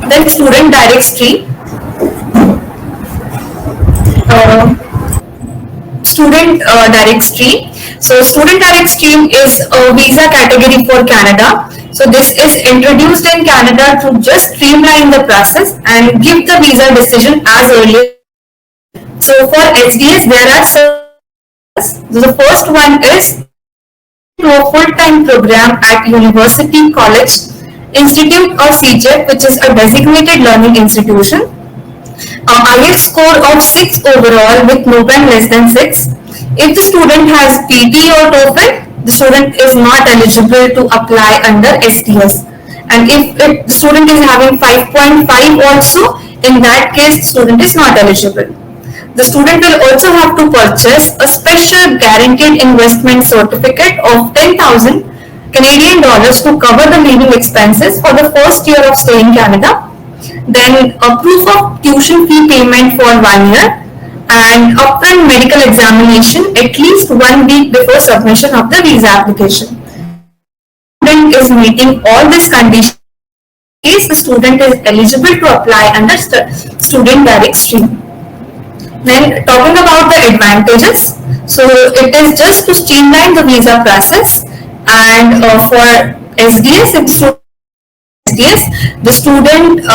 Then student direct stream. Student direct stream. So student direct stream is a visa category for Canada. So this is introduced in Canada to just streamline the process and give the visa decision as early. So for SDS, there are some. The first one is to a full-time program at university, college, institute or CJET, which is a designated learning institution. IELTS score of 6 overall with no band less than 6. If the student has PT or TOEFL, the student is not eligible to apply under SDS. And if the student is having 5.5 also, in that case, the student is not eligible. The student will also have to purchase a special guaranteed investment certificate of 10,000 Canadian dollars to cover the living expenses for the first year of stay in Canada. Then a proof of tuition fee payment for 1 year, and upfront medical examination at least 1 week before submission of the visa application. The student is meeting all these conditions in case the student is eligible to apply under student direct stream. Then talking about the advantages, so it is just to streamline the visa process, and for SDS, the student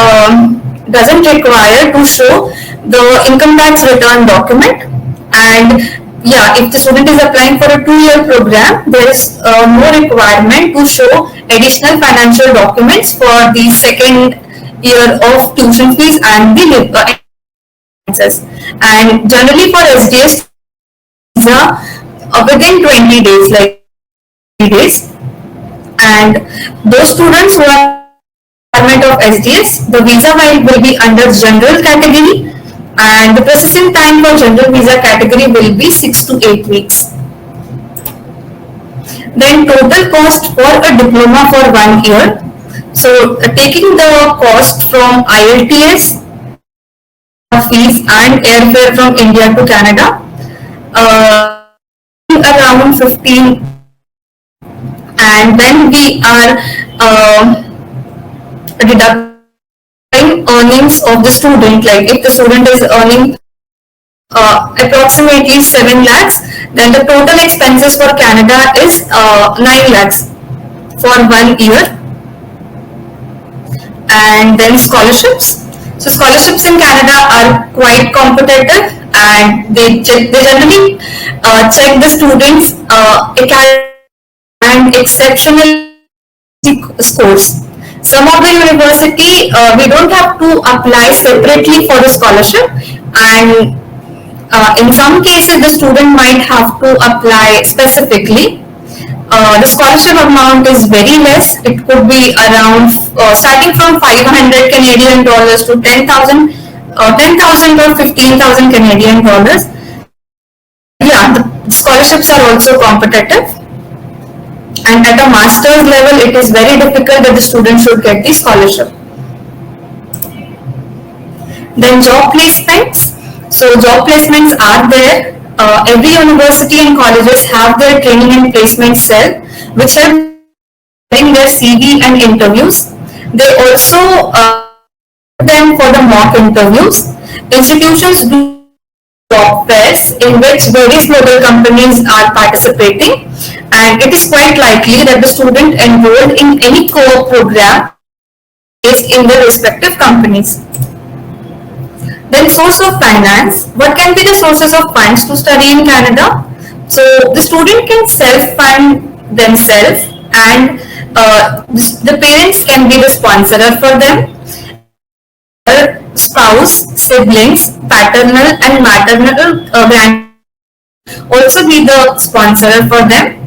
doesn't require to show the income tax return document. And yeah, if the student is applying for a 2-year program, there is no requirement to show additional financial documents for the second year of tuition fees and the expenses. And generally for SDS visa, within 20 days, like 20 days, and those students who are requirement of SDS, the visa will be under general category, and the processing time for general visa category will be 6 to 8 weeks. Then total cost for a diploma for 1 year. So taking the cost from IELTS, fees and airfare from India to Canada, around 15, and then we are deducting earnings of the student. Like if the student is earning approximately 7 lakhs, then the total expenses for Canada is 9 lakhs for 1 year. And then scholarships. So scholarships in Canada are quite competitive, and they generally check the students' academic and exceptional scores. Some of the university, we don't have to apply separately for the scholarship, and in some cases the student might have to apply specifically. The scholarship amount is very less. It could be around starting from 500 Canadian dollars to 10,000 or 15,000 Canadian dollars. Yeah, the scholarships are also competitive. And at a master's level, it is very difficult that the student should get the scholarship. Then job placements. So job placements are there. Every university and colleges have their training and placement cell, which help in their CV and interviews. They also them for the mock interviews. Institutions do job fairs in which various global companies are participating, and it is quite likely that the student enrolled in any co-op program is in their respective companies. Then source of finance. What can be the sources of funds to study in Canada? So the student can self-fund themselves, and the parents can be the sponsor for them. Spouse, siblings, paternal and maternal grand also be the sponsor for them.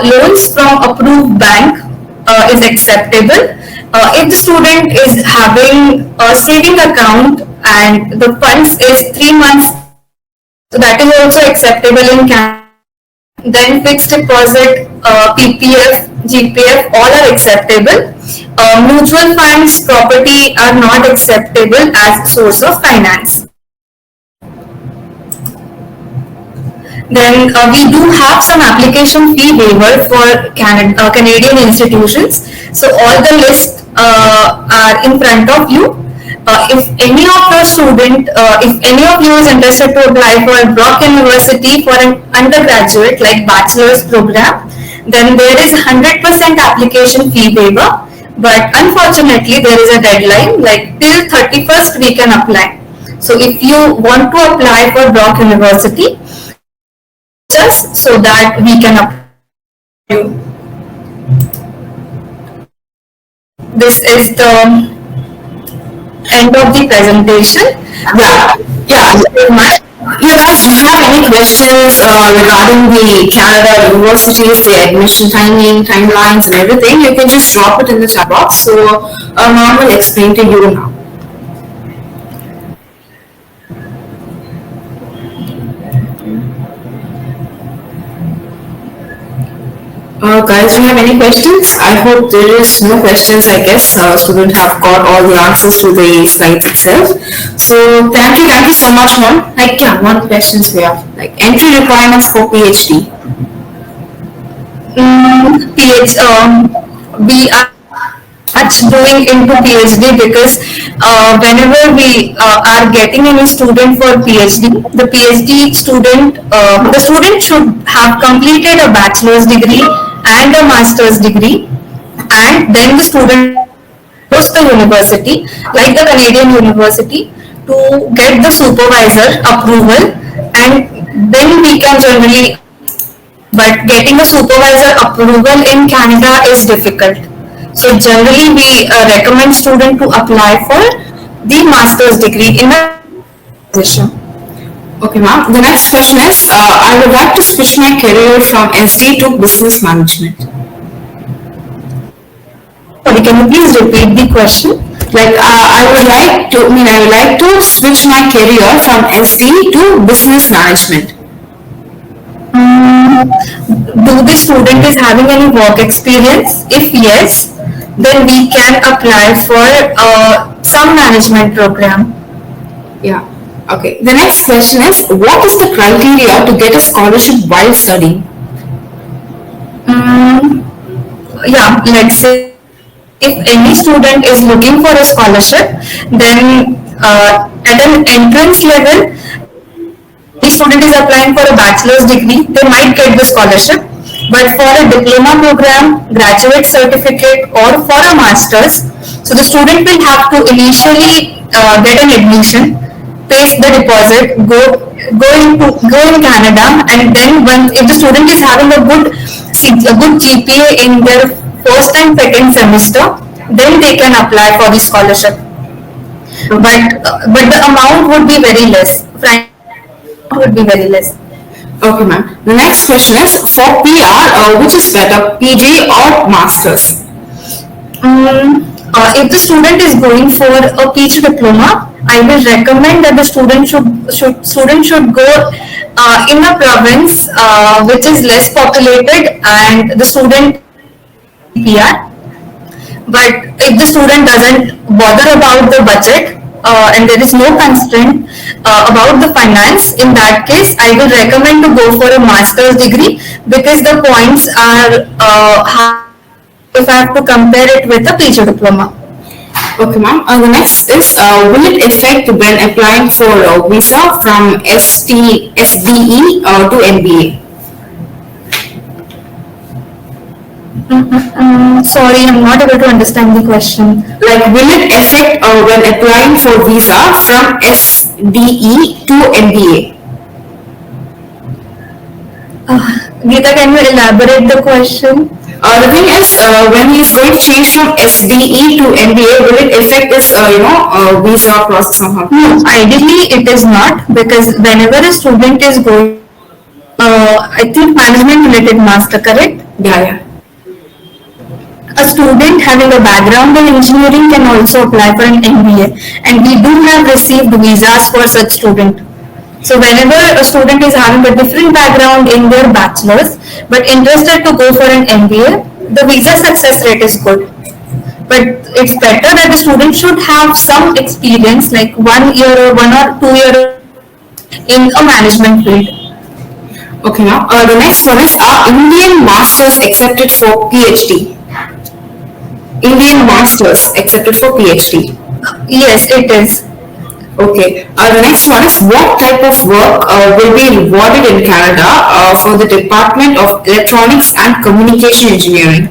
Loans from approved bank is acceptable. If the student is having a saving account and the funds is 3 months, so that is also acceptable in Canada. Then fixed deposit, PPF, GPF, all are acceptable. Mutual funds, property are not acceptable as source of finance. Then we do have some application fee waiver for Canadian institutions. So all the lists are in front of you. If any of the student, if any of you is interested to apply for Brock University for an undergraduate like bachelor's program, then there is 100% application fee waiver. But unfortunately, there is a deadline, like till 31st we can apply. So if you want to apply for Brock University, just so that we can apply you. This is the end of the presentation. Yeah. You guys have any questions regarding the Canada universities, the admission timing, timelines, and everything? You can just drop it in the chat box. So Mom will explain to you now. Guys, do you have any questions? I hope there is no questions. I guess students have got all the answers to the slides itself. So thank you so much, Mom. Like, yeah, one questions we have. Like entry requirements for PhD. We are much doing into PhD because whenever we are getting any student for PhD, the student should have completed a bachelor's degree and a master's degree, and then the student goes to the university, like the Canadian university, to get the supervisor approval, and then we can generally. But getting a supervisor approval in Canada is difficult. So generally, we recommend student to apply for the master's degree in a position. Okay, ma'am. The next question is, I would like to switch my career from SD to business management. Sorry, can you please repeat the question? Like, I would like to switch my career from SD to business management. Do the student is having any work experience? If yes, then we can apply for some management program. Yeah. Okay. The next question is, what is the criteria to get a scholarship while studying? Yeah, let's say if any student is looking for a scholarship, then at an entrance level, the student is applying for a bachelor's degree, they might get the scholarship. But for a diploma program, graduate certificate, or for a master's, so the student will have to initially get an admission, pay the deposit, go in Canada, and then if the student is having a good GPA in their first and second semester, then they can apply for the scholarship. But the amount would be very less. Frankly, would be very less. Okay, ma'am. The next question is, for PR, which is better, PG or masters? If the student is going for a PG diploma, I will recommend that the student should go in a province which is less populated and the student PR. But if the student doesn't bother about the budget and there is no constraint about the finance, in that case, I will recommend to go for a master's degree because the points are high if I have to compare it with a PG diploma. Okay, ma'am. The next is, will it affect when applying for a visa from SDE to MBA? Sorry, I'm not able to understand the question. Like, will it affect when applying for visa from SDE to MBA? Geeta, can you elaborate the question? The thing is, when he is going to change from SDE to MBA, will it affect his, visa process somehow? No, ideally it is not, because whenever a student is going, I think management related master, correct? Yeah. A student having a background in engineering can also apply for an MBA, and we do have received visas for such student. So whenever a student is having a different background in their bachelor's but interested to go for an MBA, the visa success rate is good. But it's better that the student should have some experience, like 1 year or 1 or 2 years in a management field. Okay, now the next one is, are Indian masters accepted for PhD? Indian masters accepted for PhD? Yes, it is. Okay. The next one is, what type of work will be rewarded in Canada for the Department of Electronics and Communication Engineering?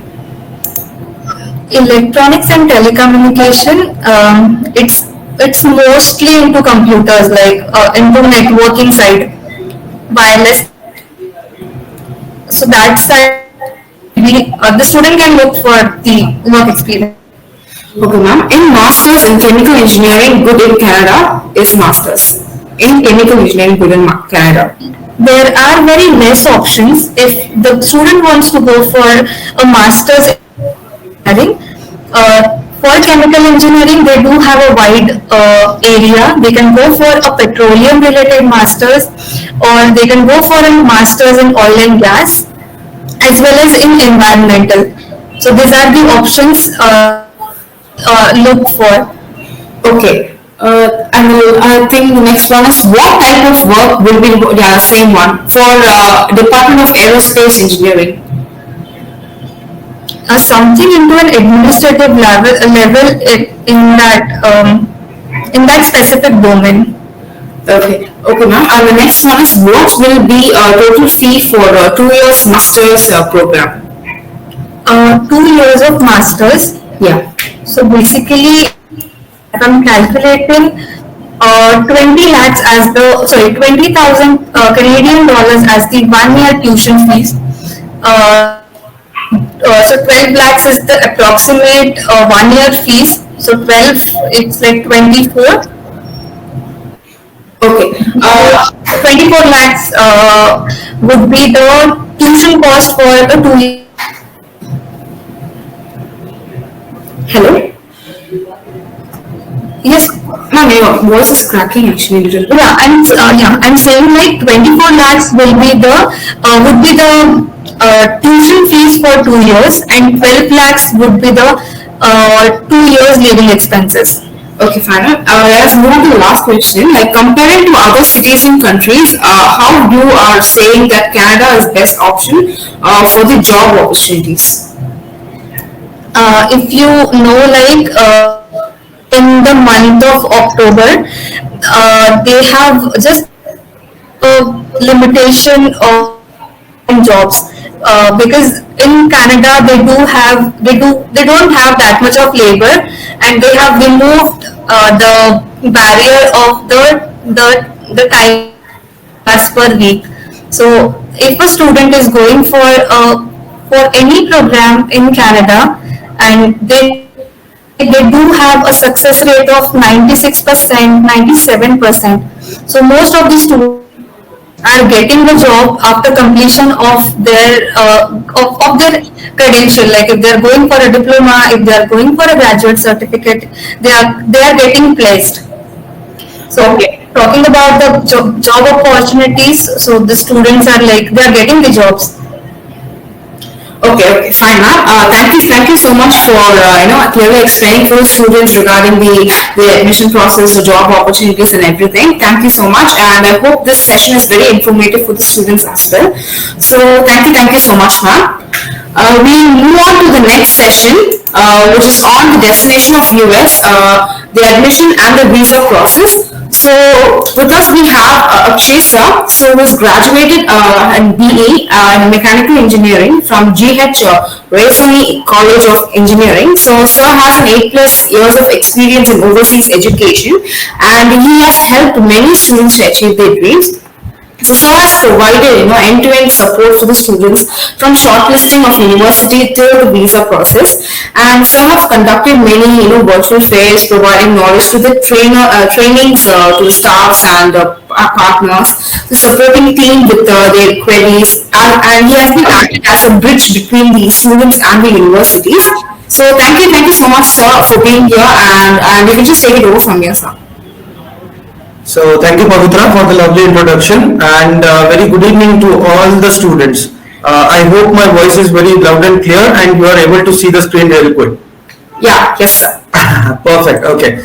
Electronics and telecommunication, it's mostly into computers, like into networking side, wireless. So that side, the student can look for the work experience. Okay, ma'am. In masters in chemical engineering, good in Canada is masters. In chemical engineering, good in Canada. There are very less options. If the student wants to go for a master's in engineering, for chemical engineering, they do have a wide area. They can go for a petroleum related master's, or they can go for a master's in oil and gas, as well as in environmental. So these are the options look for. Okay. And I think the next one is, what type of work will be, same one, for Department of Aerospace Engineering? something into an administrative level in that specific domain. Okay, okay, ma'am. The next one is what will be total fee for 2 years masters program? 2 years of masters. Yeah. So basically, if I'm calculating 20 lakhs as the, sorry, 20,000 Canadian dollars as the 1 year tuition fees. So 12 lakhs is the approximate 1 year fees. So 12, it's like 24. Okay. 24 lakhs would be the tuition cost for the 2 years. Hello? Yes, Ma'am, your voice is cracking actually a little bit. I'm saying like 24 lakhs will be the would be the tuition fees for 2 years, and 12 lakhs would be the 2 years living expenses. Okay, fine. Let's move on to the last question. Like comparing to other cities and countries, how you are saying that Canada is best option for the job opportunities? If you know, like in the month of October, they have just a limitation of jobs because in Canada they don't have that much of labor, and they have removed the barrier of the time hours per week. So if a student is going for any program in Canada, and they do have a success rate of 96%, 97%. So most of the students are getting the job after completion of their credential. Like if they are going for a diploma, if they are going for a graduate certificate, they are getting placed. So talking about the job opportunities, so the students are like they are getting the jobs. Okay, fine, ma'am. Thank you so much for clearly explaining for the students regarding the admission process, the job opportunities, and everything. Thank you so much, and I hope this session is very informative for the students as well. So thank you so much, ma'am. We move on to the next session, which is on the destination of US, the admission and the visa process. So with us we have Akshay sir, so who's graduated in BE in mechanical engineering from GH Raisoni College of Engineering. So sir has an 8+ years of experience in overseas education, and he has helped many students to achieve their dreams. So sir has provided end-to-end support for the students from shortlisting of university till the visa process, and sir have conducted many virtual fairs, providing knowledge to the trainings to the staffs and our partners, the supporting team with their queries, and he has been acting as a bridge between the students and the universities. So thank you so much sir for being here, and you can just take it over from here, sir. So thank you, Pavitra, for the lovely introduction, and very good evening to all the students. I hope my voice is very loud and clear and you are able to see the screen really quick. Yeah, yes sir. Perfect, okay.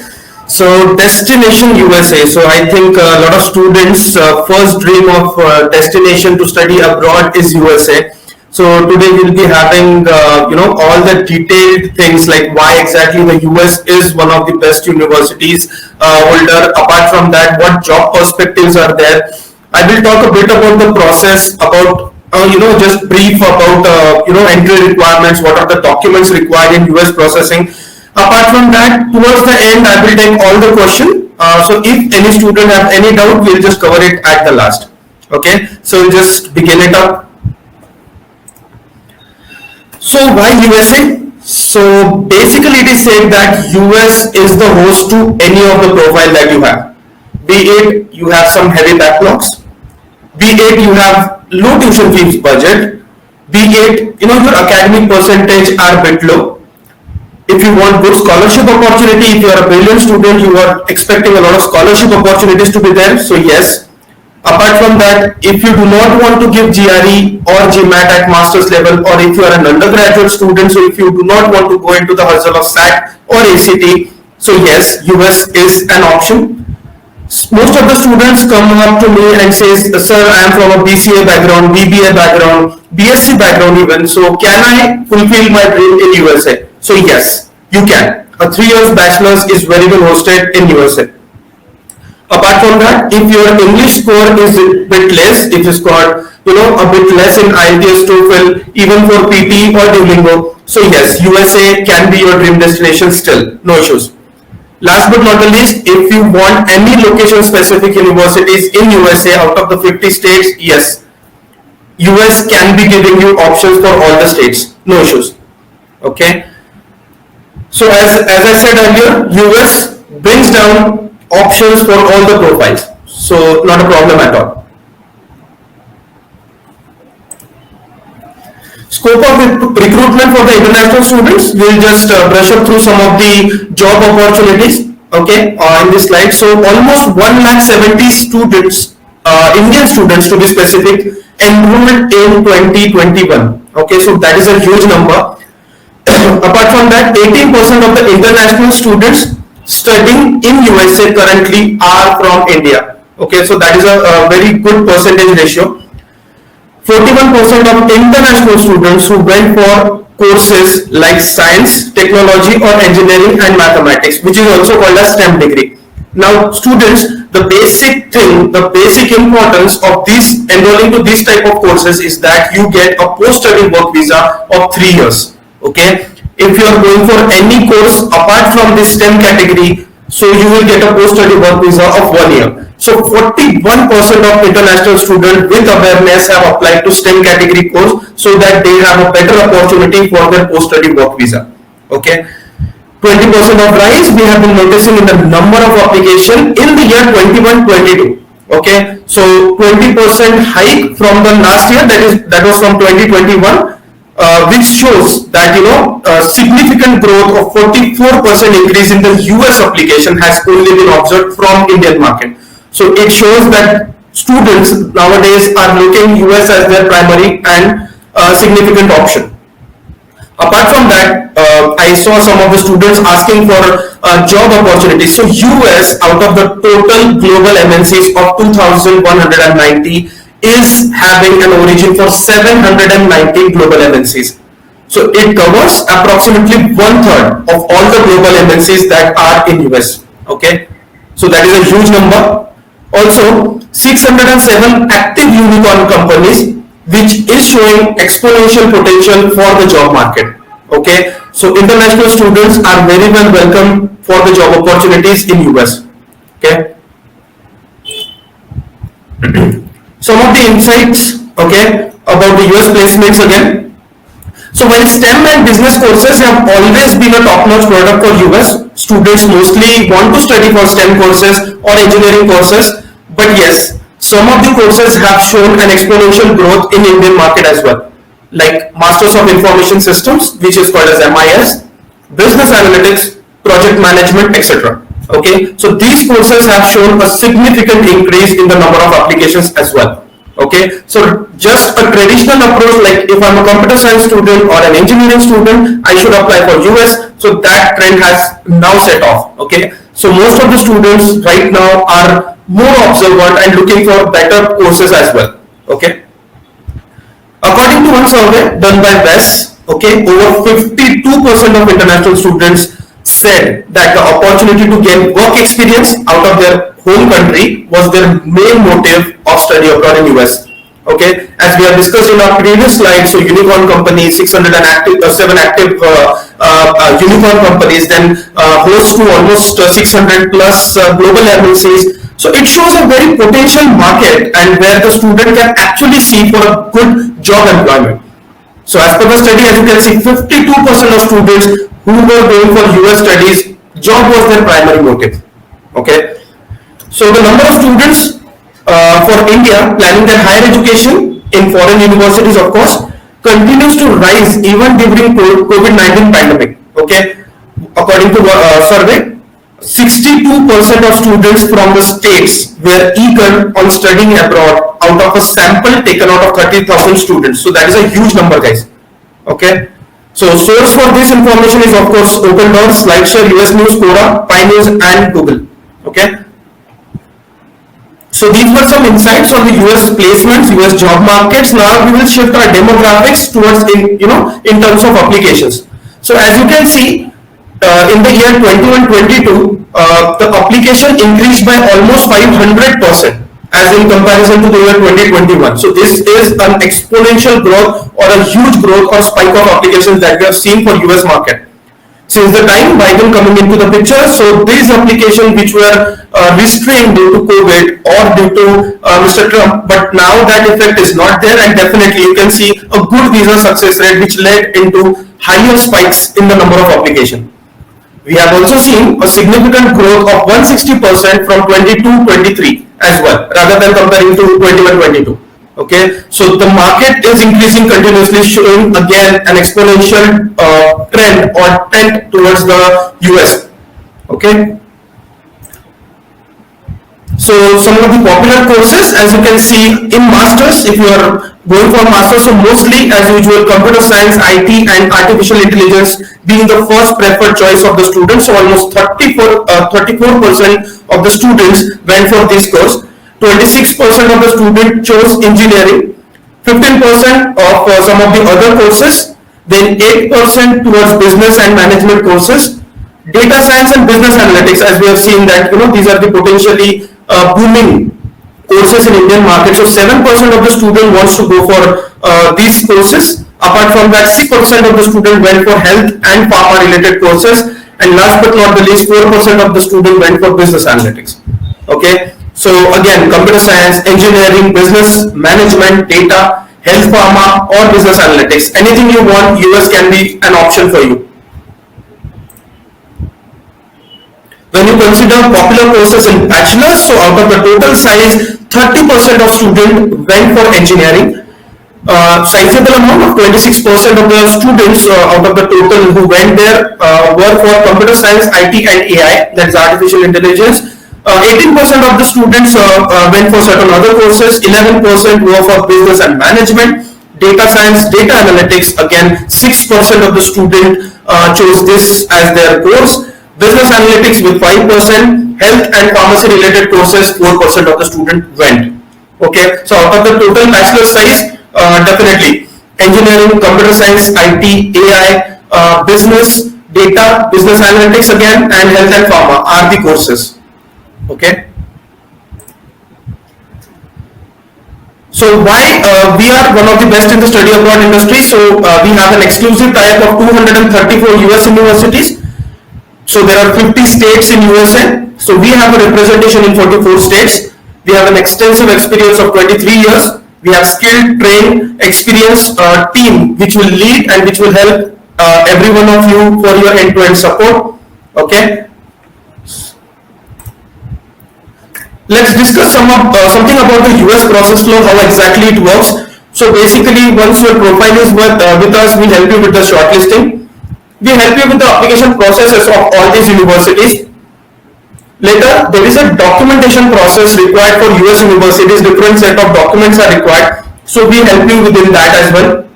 So destination USA. So I think a lot of students first dream of destination to study abroad is USA. So today we'll be having all the detailed things like why exactly the US is one of the best universities holder. Apart from that, what job perspectives are there. I will talk a bit about the process, about just brief about entry requirements, what are the documents required in US processing. Apart from that, towards the end, I will take all the questions. So if any student have any doubt, we'll just cover it at the last. Okay, so we'll just begin it up. So why USA? So basically it is said that US is the host to any of the profile that you have. Be it you have some heavy backlogs, be it you have low tuition fees budget, be it your academic percentage are a bit low. If you want good scholarship opportunity, if you are a brilliant student, you are expecting a lot of scholarship opportunities to be there, so yes. Apart from that, if you do not want to give GRE or GMAT at master's level, or if you are an undergraduate student, so if you do not want to go into the hustle of SAT or ACT, so yes, US is an option. Most of the students come up to me and says, sir, I am from a BCA background, BBA background, BSc background even, so can I fulfill my dream in USA? So yes, you can. A 3 years bachelor's is very well hosted in USA. Apart from that, if your English score is a bit less, if you scored a bit less in IELTS, TOEFL, even for PT or Duolingo, so yes, USA can be your dream destination still, no issues. Last but not the least, if you want any location specific universities in USA out of the 50 states, yes, US can be giving you options for all the states, no issues. Okay. So as I said earlier, US brings down options for all the profiles, so not a problem at all. Scope of recruitment for the international students, we'll just brush up through some of the job opportunities, okay, in this slide. So almost 170 students, Indian students to be specific, enrolled in 2021, okay, so that is a huge number. Apart from that, 18% of the international students studying in USA currently are from India, okay, so that is a very good percentage ratio. 41% of international students who went for courses like science, technology or engineering and mathematics, which is also called as STEM degree. Now students, the basic thing, the basic importance of this enrolling to these type of courses is that you get a post-study work visa of 3 years, okay. If you are going for any course apart from this STEM category, so you will get a post-study work visa of 1 year. So 41% of international students with awareness have applied to STEM category course so that they have a better opportunity for their post-study work visa. Okay. 20% of rise we have been noticing in the number of application in the year 21-22. Okay. So 20% hike from the last year, that was from 2021. Which shows that significant growth of 44% increase in the US application has only been observed from Indian market. So it shows that students nowadays are looking US as their primary and significant option. Apart from that, I saw some of the students asking for job opportunities. So US, out of the total global MNCs of 2,190, is having an origin for 790 global MNCs. So it covers approximately 1/3 of all the global MNCs that are in US. Okay, so that is a huge number. Also, 607 active unicorn companies, which is showing exponential potential for the job market. Okay, so international students are very well welcome for the job opportunities in US. Okay. Some of the insights, okay, about the US placements again. So while STEM and business courses have always been a top-notch product for US, students mostly want to study for STEM courses or engineering courses, but yes, some of the courses have shown an exponential growth in Indian market as well, like Masters of Information Systems, which is called as MIS, Business Analytics, Project Management, etc. Okay, so these courses have shown a significant increase in the number of applications as well. Okay, so just a traditional approach, like if I'm a computer science student or an engineering student, I should apply for US. So that trend has now set off. Okay, so most of the students right now are more observant and looking for better courses as well. Okay, according to one survey done by WES, okay, over 52% of international students said that the opportunity to gain work experience out of their home country was their main motive of study abroad in US. Okay, as we have discussed in our previous slide, so unicorn companies, 7 active unicorn companies, then host to almost 600 plus global MNCs. So it shows a very potential market and where the student can actually see for a good job employment. So as per the study, as you can see, 52% of students who were going for US studies, job was their primary motive. Okay, so the number of students for India planning their higher education in foreign universities, of course, continues to rise even during COVID-19 pandemic. Okay, according to a survey, 62% of students from the states were eager on studying abroad out of a sample taken out of 30,000 students. So that is a huge number, guys. Okay. So source for this information is of course Open Doors, SlideShare, US News, Quora, Pi News and Google. Okay. So these were some insights on the US placements, US job markets. Now we will shift our demographics towards in terms of applications. So as you can see, in the year 21-22, the application increased by almost 500% as in comparison to the year 2021. So this is an exponential growth or a huge growth or spike of applications that we have seen for US market. Since the time Biden coming into the picture, so these applications which were restrained due to COVID or due to Mr. Trump, but now that effect is not there, and definitely you can see a good visa success rate which led into higher spikes in the number of applications. We have also seen a significant growth of 160% from 22-23 as well, rather than comparing to 21-22. Okay, so the market is increasing continuously, showing again an exponential trend or trend towards the US. Okay, so some of the popular courses, as you can see in masters, if you are going for masters, so mostly as usual computer science, IT and artificial intelligence being the first preferred choice of the students. So almost 34% of the students went for this course. 26% of the students chose engineering, 15% of some of the other courses, then 8% towards business and management courses, data science and business analytics, as we have seen that these are the potentially booming courses in Indian market. So 7% of the student wants to go for these courses. Apart from that, 6% of the student went for health and pharma related courses, and last but not the least, 4% of the student went for business analytics. Okay. So again, computer science, engineering, business management, data, health pharma or business analytics, anything you want, US can be an option for you. When you consider popular courses in bachelor's, so out of the total size, 30% of students went for engineering. Sizable amount of 26% of the students out of the total who went there were for computer science, IT and AI, that is artificial intelligence. 18% of the students went for certain other courses, 11% were for business and management, data science, data analytics, again 6% of the students chose this as their course, business analytics with 5%, health and pharmacy related courses 4% of the students went. Okay, so out of the total bachelor size, definitely engineering, computer science, IT, AI, business, data, business analytics again, and health and pharma are the courses. Okay, so why we are one of the best in the study abroad industry? So we have an exclusive tie-up of 234 US universities. So there are 50 states in USA. So we have a representation in 44 states. We have an extensive experience of 23 years. We have skilled, trained, experienced team which will lead and which will help every one of you for your end-to-end support. Okay. Let's discuss something about the US process flow, how exactly it works. So basically, once your profile is with us, we help you with the shortlisting. We help you with the application processes of all these universities. Later, there is a documentation process required for US universities. Different set of documents are required. So we help you within that as well.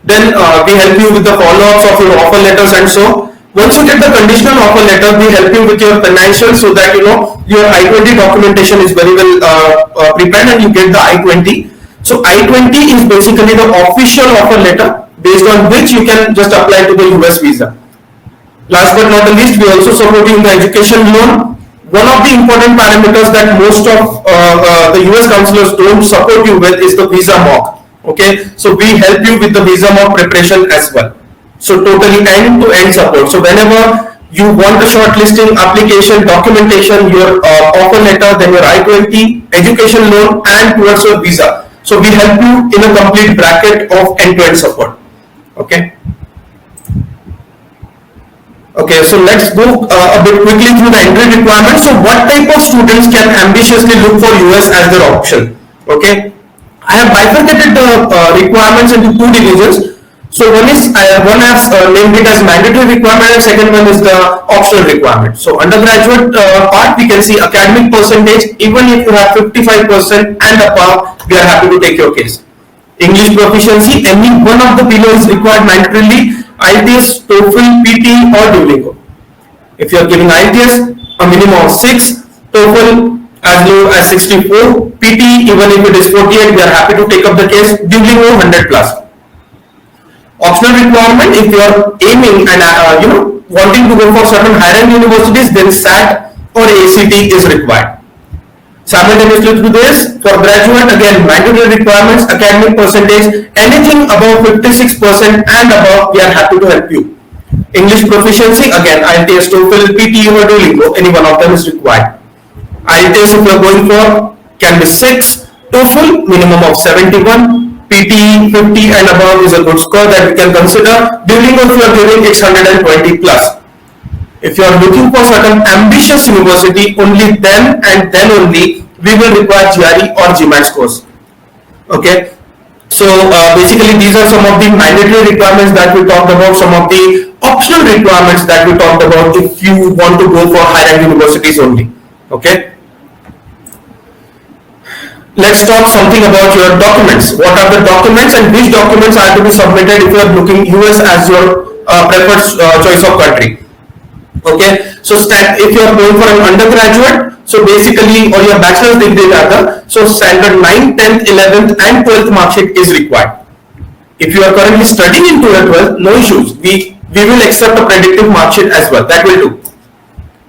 Then we help you with the follow-ups of your offer letters and so. Once you get the conditional offer letter, we help you with your financials so that your I-20 documentation is very well prepared and you get the I-20. So I-20 is basically the official offer letter based on which you can just apply to the US visa. Last but not the least, we also support you in the education loan. One of the important parameters that most of the US counselors don't support you with is the visa mock. Okay, so we help you with the visa mock preparation as well. So totally end-to-end support. So whenever you want a shortlisting, application, documentation, your offer letter, then your I-20, education loan, and towards your visa. So we help you in a complete bracket of end-to-end support. Okay. Okay, so let's go a bit quickly through the entry requirements. So what type of students can ambitiously look for US as their option? Okay, I have bifurcated the requirements into two divisions. So one has named it as mandatory requirement and second one is the optional requirement. So undergraduate part, we can see academic percentage. Even if you have 55% and above, we are happy to take your case. English proficiency, any one of the below is required mandatorily. IELTS, TOEFL, PT or Duolingo. If you are giving IELTS, a minimum of 6, TOEFL as low as 64. PT, even if it is 48, we are happy to take up the case. Duolingo 100 plus. Optional requirement, if you are aiming and wanting to go for certain higher end universities, then SAT or ACT is required. Simultaneously to this, for graduate, again, mandatory requirements, academic percentage, anything above 56% and above, we are happy to help you. English proficiency, again, IELTS, TOEFL, PT or Duolingo, any one of them is required. IELTS, if you are going for, can be 6, TOEFL, minimum of 71, PT 50 and above is a good score that we can consider. Duolingo, if you are giving, it's 120 plus. If you are looking for certain ambitious university, only then and then only we will require GRE or GMAT scores. Okay. So basically these are some of the mandatory requirements that we talked about, some of the optional requirements that we talked about if you want to go for higher end universities only. Okay. Let's talk something about your documents. What are the documents and which documents are to be submitted if you are looking US as your preferred choice of country. Okay, so if you are going for an undergraduate, so basically, or your bachelor's degree rather, so standard 9th, 10th, 11th and 12th mark sheet is required. If you are currently studying into your 12th, no issues. We will accept a predictive mark sheet as well. That will do.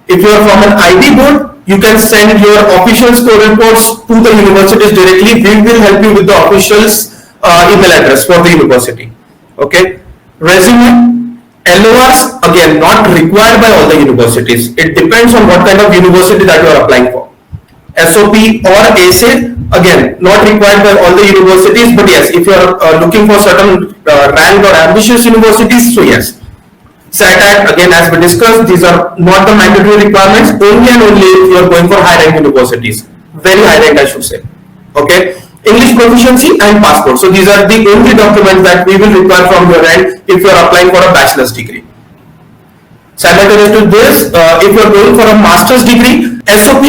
If you are from an IB board, you can send your official score reports to the universities directly. We will help you with the official's email address for the university. Okay, resume. LORs, again, not required by all the universities. It depends on what kind of university that you are applying for. SOP or essay, again, not required by all the universities, but yes, if you are looking for certain ranked or ambitious universities, so yes. SAT, again, as we discussed, these are not the mandatory requirements, only and only if you are going for high rank universities. Very high rank, I should say. Okay. English proficiency and passport. So these are the only documents that we will require from your end if you are applying for a bachelor's degree. Simultaneous to this, if you are going for a master's degree, SOP,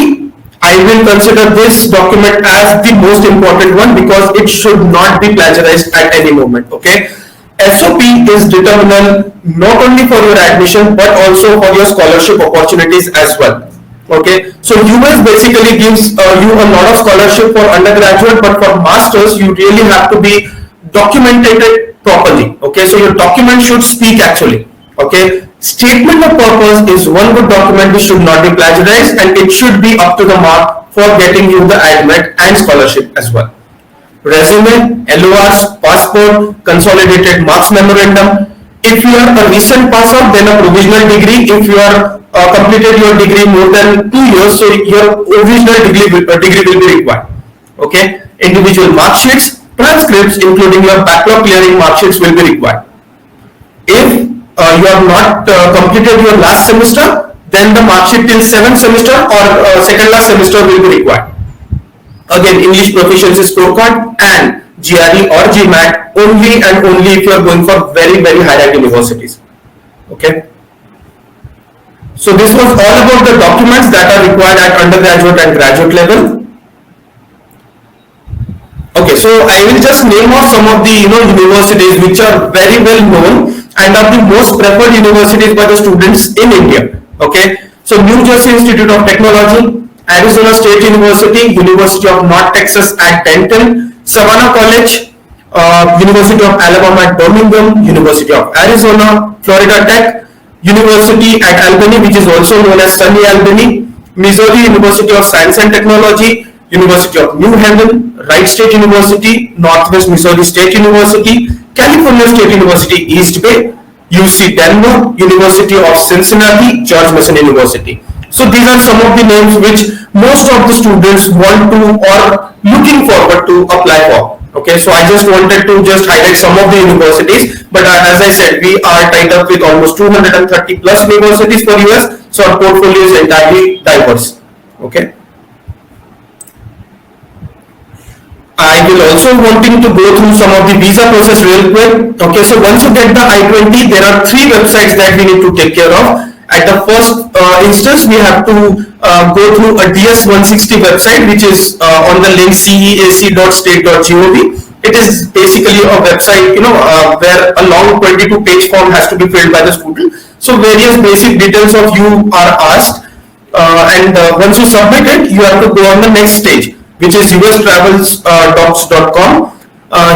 I will consider this document as the most important one because it should not be plagiarized at any moment. Okay. SOP is determinant not only for your admission but also for your scholarship opportunities as well. Okay, so US basically gives you a lot of scholarship for undergraduate, but for masters you really have to be documented properly. Okay, so your document should speak actually. Okay, statement of purpose is one good document which should not be plagiarized and it should be up to the mark for getting you the admit and scholarship as well. Resume, LORs, passport, consolidated marks memorandum. If you are a recent pass out, then a provisional degree. If you are completed your degree more than 2 years, so your original degree will be required. Okay, individual mark sheets, transcripts including your backlog clearing mark sheets will be required. If you have not completed your last semester, then the mark sheet till 7th semester or second last semester will be required. Again, English proficiency scorecard and GRE or GMAT only and only if you are going for very high rank universities. Okay. So this was all about the documents that are required at undergraduate and graduate level. Okay, so I will just name off some of the universities which are very well known and are the most preferred universities by the students in India. Okay, so New Jersey Institute of Technology, Arizona State University, University of North Texas at Denton, Savannah College, University of Alabama at Birmingham, University of Arizona, Florida Tech, University at Albany, which is also known as Sunny Albany, Missouri University of Science and Technology, University of New Haven, Wright State University, Northwest Missouri State University, California State University East Bay, UC Denver, University of Cincinnati, George Mason University. So these are some of the names which most of the students want to or looking forward to apply for. Okay, so I just wanted to highlight some of the universities, but as I said, we are tied up with almost 230 plus universities for US, so our portfolio is entirely diverse. Okay. I will also wanting to go through some of the visa process real quick. Okay, so once you get the I-20, there are 3 websites that we need to take care of. At the first instance, we have to go through a DS-160 website, which is on the link ceac.state.gov. It is basically a website, where a long 22-page form has to be filled by the student. So various basic details of you are asked. Once you submit it, you have to go on the next stage, which is USTravelsDocs.com.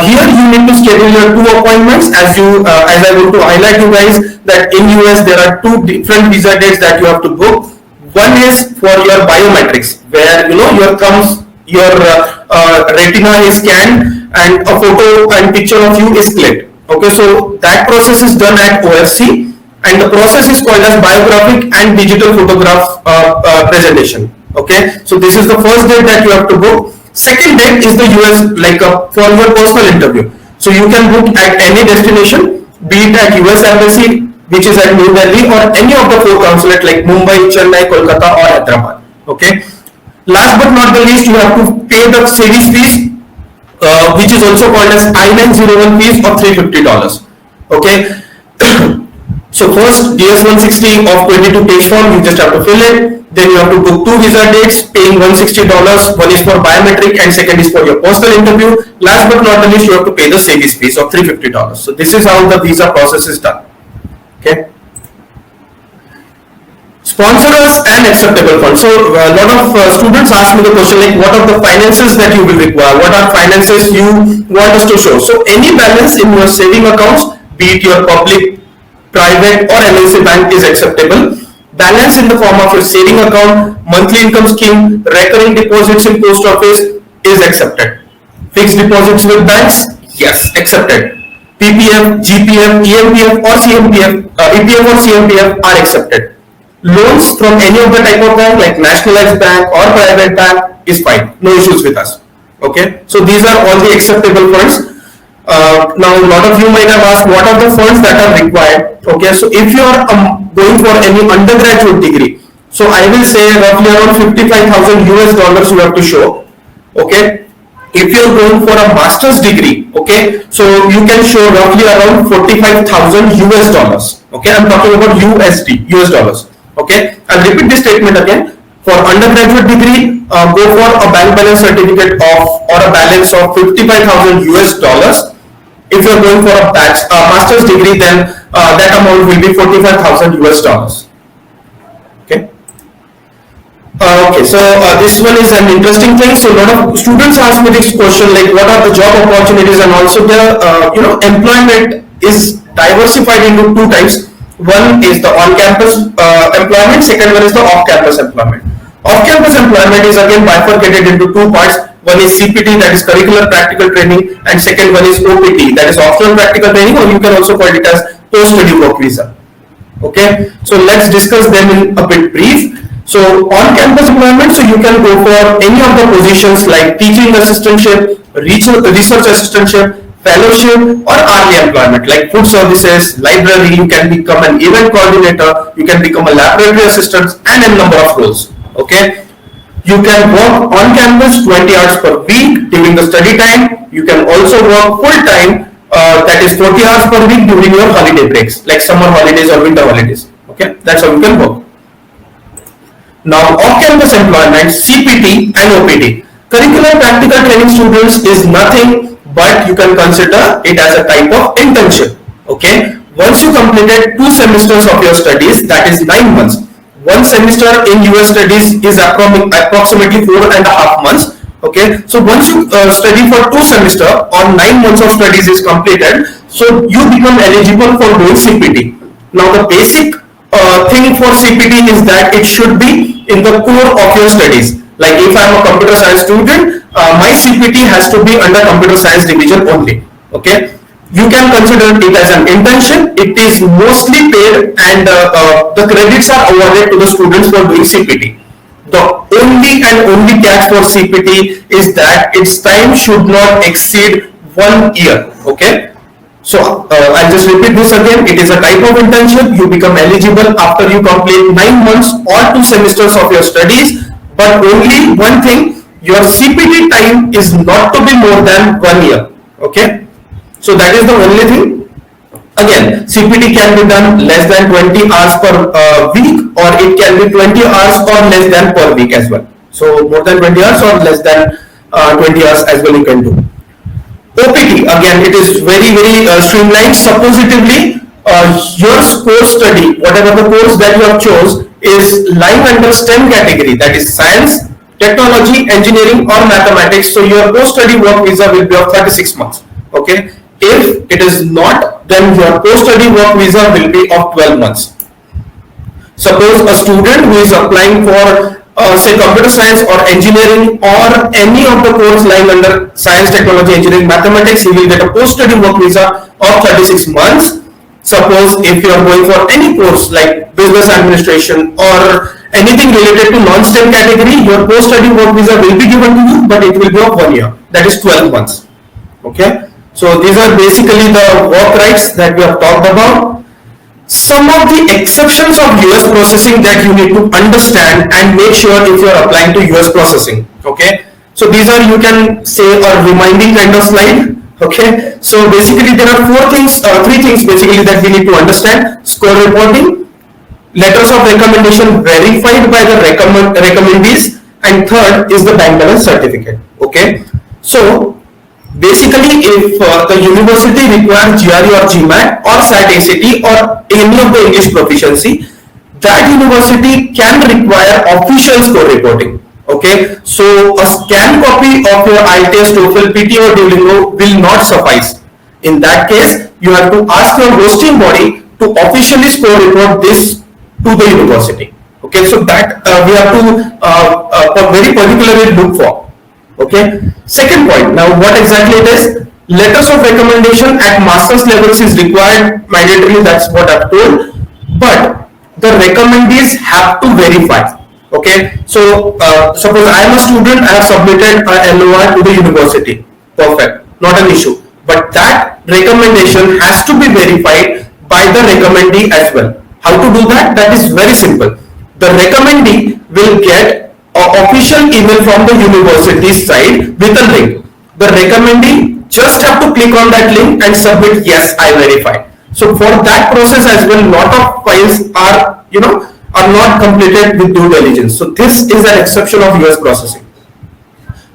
Here you need to schedule your 2 appointments. As I want to highlight you guys that in US there are 2 different visa dates that you have to book. One is for your biometrics, where your thumbs, your retina is scanned and a photo and picture of you is clicked. Okay, so that process is done at OFC, and the process is called as biographic and digital photograph presentation. Okay, so this is the first date that you have to book. Second date is the US, for your personal interview. So you can book at any destination, be it at US Embassy, which is at New Delhi, or any of the 4 consulate like Mumbai, Chennai, Kolkata, or Hyderabad. Okay. Last but not the least, you have to pay the series fees, which is also called as I-901 fees of $350. Okay. So first, DS-160 of 22 page form, you just have to fill it. Then you have to book 2 visa dates, paying $160. One is for biometric and second is for your personal interview. Last but not the least, you have to pay the series fees of $350. So this is how the visa process is done. Okay. Sponsors and acceptable funds. So a lot of students ask me the question like, what are the finances that you will require? What are finances you want us to show? So any balance in your saving accounts, be it your public, private or LIC bank, is acceptable. Balance in the form of your saving account, monthly income scheme, recurring deposits in post office is accepted. Fixed deposits with banks, yes, accepted. PPF, GPF, EMPF or CMPF, EPF or CMPF are accepted. Loans from any of the type of bank like nationalized bank or private bank is fine, no issues with us. Okay, so these are all the acceptable funds. Now a lot of you might have asked what are the funds that are required. Okay, so if you are going for any undergraduate degree, so I will say roughly around $55,000 you have to show. Okay, if you are going for a master's degree, okay, so you can show roughly around $45,000. Okay, I'm talking about USD, US dollars. Okay, I'll repeat this statement again. For undergraduate degree, go for a bank balance certificate of or a balance of $55,000. If you're going for a master's degree, then that amount will be $45,000. Okay. Okay, so this one is an interesting thing. So a lot of students ask me this question, like what are the job opportunities, and also the employment is diversified into 2 types. One is the on-campus employment. Second one is the off-campus employment. Off-campus employment is again bifurcated into 2 parts. One is CPT, that is curricular practical training, and second one is OPT, that is optional practical training, or you can also call it as post-study work visa. Okay, so let's discuss them in a bit brief. So on-campus employment, so you can go for any of the positions like teaching assistantship, research assistantship, fellowship, or hourly employment like food services, library. You can become an event coordinator, you can become a laboratory assistant, and a number of roles. Okay, you can work on campus 20 hours per week during the study time. You can also work full time, that is 40 hours per week during your holiday breaks like summer holidays or winter holidays. Okay, that's how you can work. Now off-campus employment, CPT and OPT. Curricular practical training students is nothing but you can consider it as a type of internship. Okay, once you completed 2 semesters of your studies, that is 9 months. One semester in US studies is approximately 4.5 months. Okay, so once you study for 2 semesters or 9 months of studies is completed, so you become eligible for doing CPT. Now the basic thing for CPT is that it should be in the core of your studies. Like if I am a computer science student, my CPT has to be under computer science division only. Okay, you can consider it as an internship. It is mostly paid, and the credits are awarded to the students for doing CPT. The only catch for CPT is that its time should not exceed 1 year. Okay, so I'll just repeat this again. It is a type of internship. You become eligible after you complete 9 months or 2 semesters of your studies. But only one thing, your CPT time is not to be more than 1 year. Okay, so that is the only thing. Again, CPT can be done less than 20 hours per week, or it can be 20 hours or less than per week as well. So more than 20 hours or less than 20 hours as well you can do. OPT, again, it is very streamlined. Suppositively, your course study, whatever the course that you have chose, is lying under STEM category, that is science, technology, engineering or mathematics, so your post-study work visa will be of 36 months. Okay. If it is not, then your post-study work visa will be of 12 months. Suppose a student who is applying for say computer science or engineering or any of the course lying under science, technology, engineering, mathematics, he will get a post-study work visa of 36 months. Suppose if you are going for any course like business administration or anything related to non-STEM category, your post-study work visa will be given to you, but it will be of 1 year, that is 12 months. Okay, so these are basically the work rights that we have talked about. Some of the exceptions of US processing that you need to understand and make sure if you are applying to US processing. Okay, so these are, you can say, a reminding kind of slide. Okay, so basically there are three things basically that we need to understand: score reporting, letters of recommendation verified by the recommendees, and third is the bank balance certificate. Okay, so basically if the university requires GRE or GMAT or SAT ACT or any of the English proficiency, that university can require official score reporting. Okay, so a scanned copy of your IELTS, TOEFL, PT or Duolingo will not suffice. In that case, you have to ask your hosting body to officially score report this to the university. Okay, so that we have to very particularly look for. Okay, second point, now what exactly it is: letters of recommendation at master's levels is required mandatorily, that's what I've told, but the recommendees have to verify. Okay, so suppose I am a student, I have submitted a LOR to the university, perfect, not an issue, but that recommendation has to be verified by the recommendee as well. How to do that? That is very simple. The recommendee will get an official email from the university side with a link. The recommendee just have to click on that link and submit yes, I verify. So for that process as well, lot of files are not completed with due diligence. So this is an exception of US processing.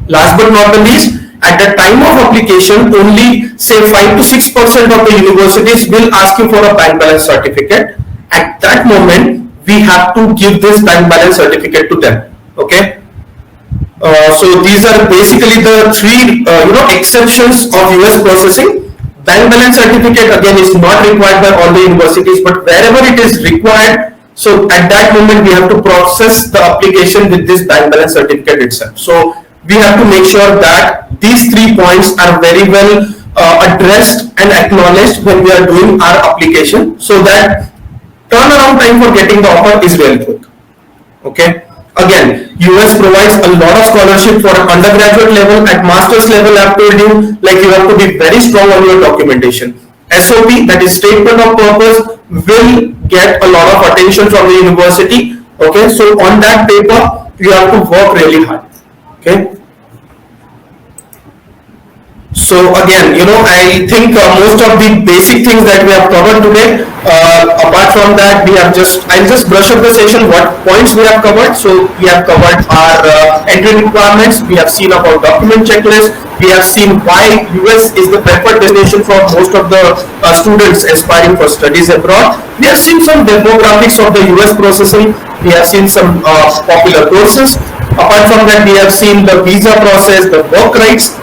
Last but not the least, at the time of application, only say 5 to 6% of the universities will ask you for a bank balance certificate. At that moment, we have to give this bank balance certificate to them. Okay. So these are basically the three exceptions of US processing. Bank balance certificate again is not required by all the universities, but wherever it is required, so at that moment we have to process the application with this bank balance certificate itself. So we have to make sure that these 3 points are very well addressed and acknowledged when we are doing our application, so that turnaround time for getting the offer is very quick. Okay. Again, US provides a lot of scholarship for undergraduate level. At master's level, I have told you, like, you have to be very strong on your documentation. SOP, that is statement of purpose, will get a lot of attention from the university. Okay, so on that paper, you have to work really hard. Okay. So again, I think most of the basic things that we have covered today. Apart from that, I'll just brush up the session what points we have covered. So we have covered our entry requirements. We have seen about document checklist. We have seen why US is the preferred destination for most of the students aspiring for studies abroad. We have seen some demographics of the US processing. We have seen some popular courses. Apart from that, we have seen the visa process, the work rights,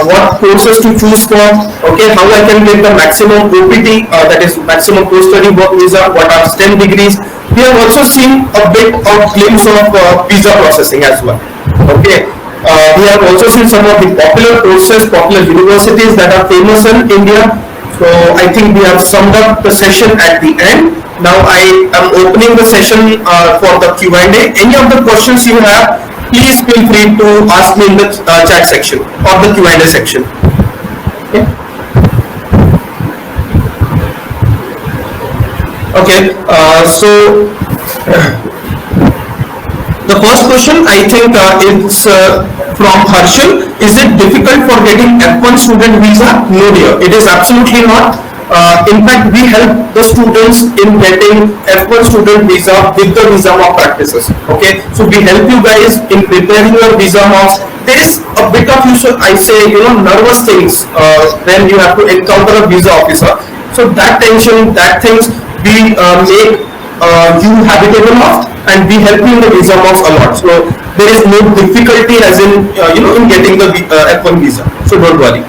what courses to choose for, okay, how I can get the maximum OPT, that is maximum post-study work visa, what are STEM degrees. We have also seen a bit of glimpse of visa processing as well. Okay, we have also seen some of the popular courses, popular universities that are famous in India. So I think we have summed up the session at the end. Now I am opening the session for the Q&A. Any of the questions you have, please feel free to ask me in the chat section or the Q&A section. Okay, so the first question, I think it's from Harshal. Is it difficult for getting F1 student visa? No dear, it is absolutely not. In fact, we help the students in getting F1 student visa with the visa mock practices. Okay, so we help you guys in preparing your visa mocks. There is a bit of nervous things when you have to encounter a visa officer. So that tension, that things we make you habitable of, and we help you in the visa box a lot. So there is no difficulty as in in getting the F1 visa. So don't worry.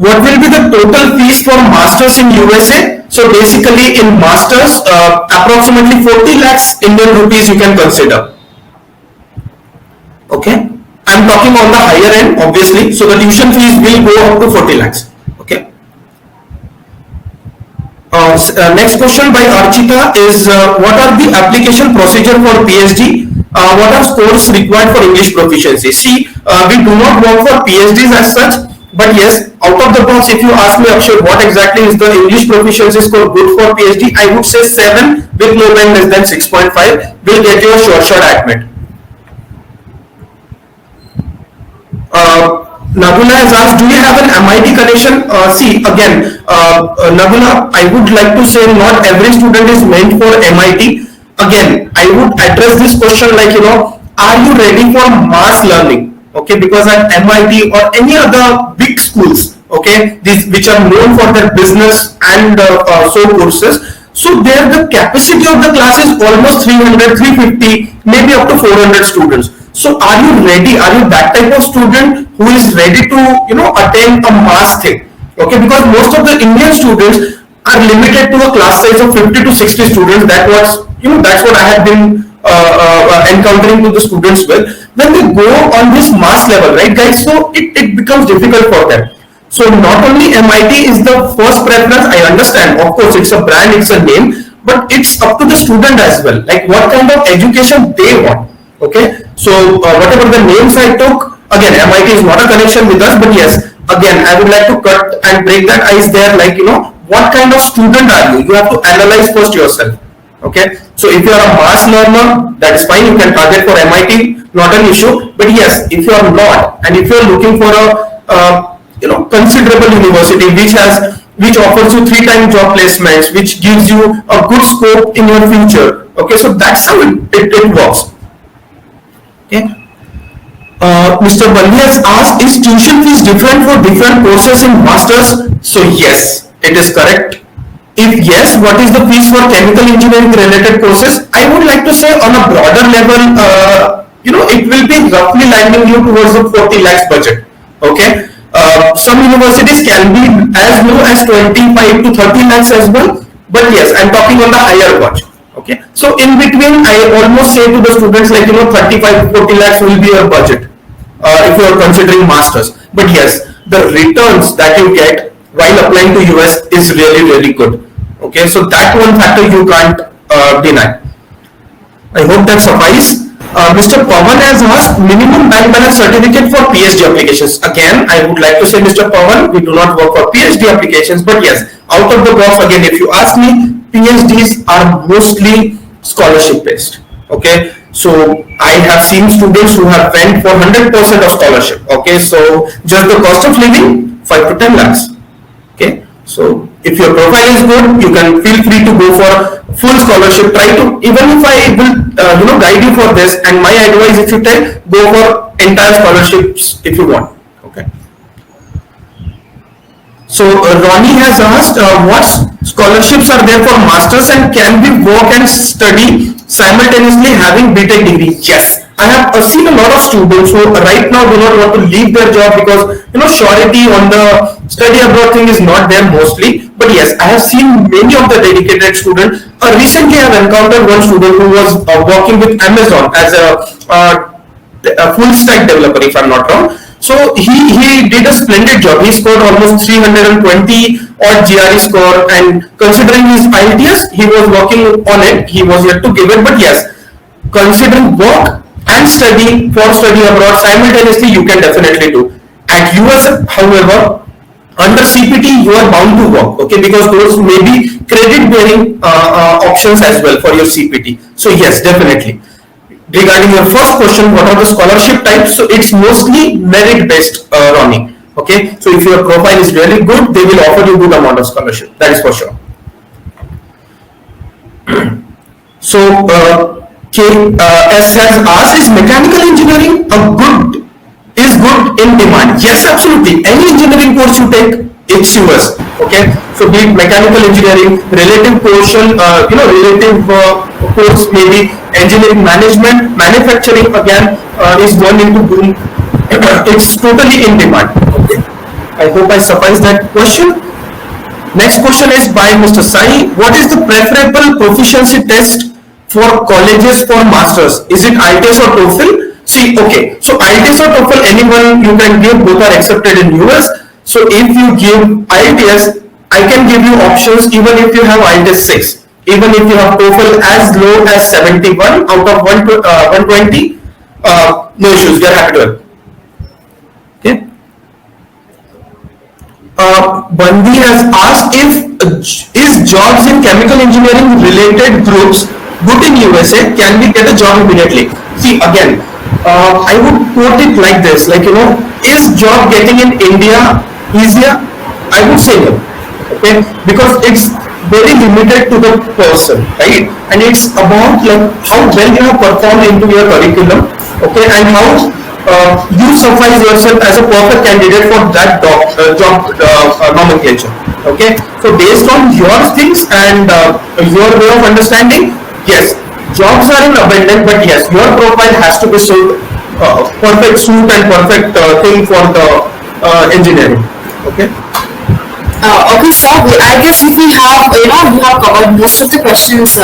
What will be the total fees for masters in USA? So basically in masters, approximately 40 lakhs Indian rupees you can consider. Okay, I'm talking on the higher end, obviously. So the tuition fees will go up to 40 lakhs. Okay. Next question by Archita is what are the application procedure for PhD? What are scores required for English proficiency? See, we do not work for PhDs as such, but yes, out of the box, if you ask me, Akshay, what exactly is the English proficiency score good for PhD? I would say 7 with no band less than 6.5 will get you a short admit. Nagula has asked, do you have an MIT connection? See, again, Nagula, I would like to say not every student is meant for MIT. Again, I would address this question like, are you ready for mass learning? Okay, because at MIT or any other big schools, okay, these which are known for their business and so courses, so there the capacity of the class is almost 300, 350, maybe up to 400 students. So are you ready? Are you that type of student who is ready to attend a mass thing? Okay, because most of the Indian students are limited to a class size of 50 to 60 students. That's what I have been encountering to the students with. When they go on this mass level, right guys, so it becomes difficult for them. So not only MIT is the first preference, I understand, of course it's a brand, it's a name, but it's up to the student as well, like what kind of education they want. Okay, so whatever the names I took, again MIT is not a connection with us, but yes, again I would like to cut and break that ice there, like what kind of student are you? You have to analyze first yourself. Okay, so if you are a mass learner, that is fine, you can target for MIT, not an issue. But yes, if you are not, and if you are looking for a considerable university which offers you 3-time job placements, which gives you a good scope in your future, okay, so that's how it works. Okay. Mr. Bali has asked, is tuition fees different for different courses in masters? So yes, it is correct. If yes, what is the fees for chemical engineering related courses? I would like to say on a broader level, it will be roughly landing you towards the 40 lakhs budget. Okay. Some universities can be as low as 25 to 30 lakhs as well. But yes, I'm talking on the higher budget. Okay, so in between, I almost say to the students like 35 to 40 lakhs will be your budget if you are considering masters. But yes, the returns that you get while applying to US is really good. Okay, so that one factor you can't deny. I hope that suffices. Mr. Pawan has asked minimum bank balance certificate for PhD applications. Again, I would like to say, Mr. Pawan, we do not work for PhD applications, but yes, out of the box, again, if you ask me, PhDs are mostly scholarship based. Okay, so I have seen students who have went for 100% of scholarship. Okay, so just the cost of living 5 to 10 lakhs. Okay, so if your profile is good, you can feel free to go for full scholarship. Try to, even if I will guide you for this, and my advice, if you tell, go for entire scholarships if you want. Okay. So Ronnie has asked, what scholarships are there for masters, and can we work and study simultaneously having BTech degree? Yes, I have seen a lot of students who right now do not want to leave their job because surety on the study abroad thing is not there mostly. But yes, I have seen many of the dedicated students. Recently, I have encountered one student who was working with Amazon as a full stack developer, if I'm not wrong. So he did a splendid job. He scored almost 320 odd GRE score, and considering his IELTS, he was working on it. He was yet to give it, but yes, considering work and study for study abroad simultaneously, you can definitely do. At US, however, under CPT, you are bound to work, okay, because those may be credit bearing options as well for your CPT. So yes, definitely. Regarding your first question, what are the scholarship types? So it's mostly merit based, Ronnie. Okay, so if your profile is really good, they will offer you good amount of scholarship. That is for sure. So KS has asked, is mechanical engineering is good in demand? Yes, absolutely. Any engineering course you take it's US. Okay, so be it mechanical engineering, relative portion, relative course maybe engineering management, manufacturing again is going into boom. It's totally in demand. Okay, I hope I suffice that question. Next question is by Mr. Sai. What is the preferable proficiency test for colleges for masters? Is it IELTS or TOEFL? See, okay, so IELTS or TOEFL, anyone you can give, both are accepted in US. So if you give IELTS, I can give you options even if you have IELTS 6. Even if you have TOEFL as low as 71 out of 120, no issues, we are happy to help. Okay. Bandi has asked if is jobs in chemical engineering related groups good in USA, can we get a job immediately? See, again, I would quote it like this, like, is job getting in India easier? I would say no, okay, because it's very limited to the person, right? And it's about like how well you have performed into your curriculum, okay, and how you suffice yourself as a perfect candidate for that job nomenclature. Okay, so based on your things and your way of understanding, yes, jobs are in abundance, but yes, your profile has to be perfect suit and perfect thing for the engineering. Okay. Okay, sir. I guess if we have, you have covered most of the questions,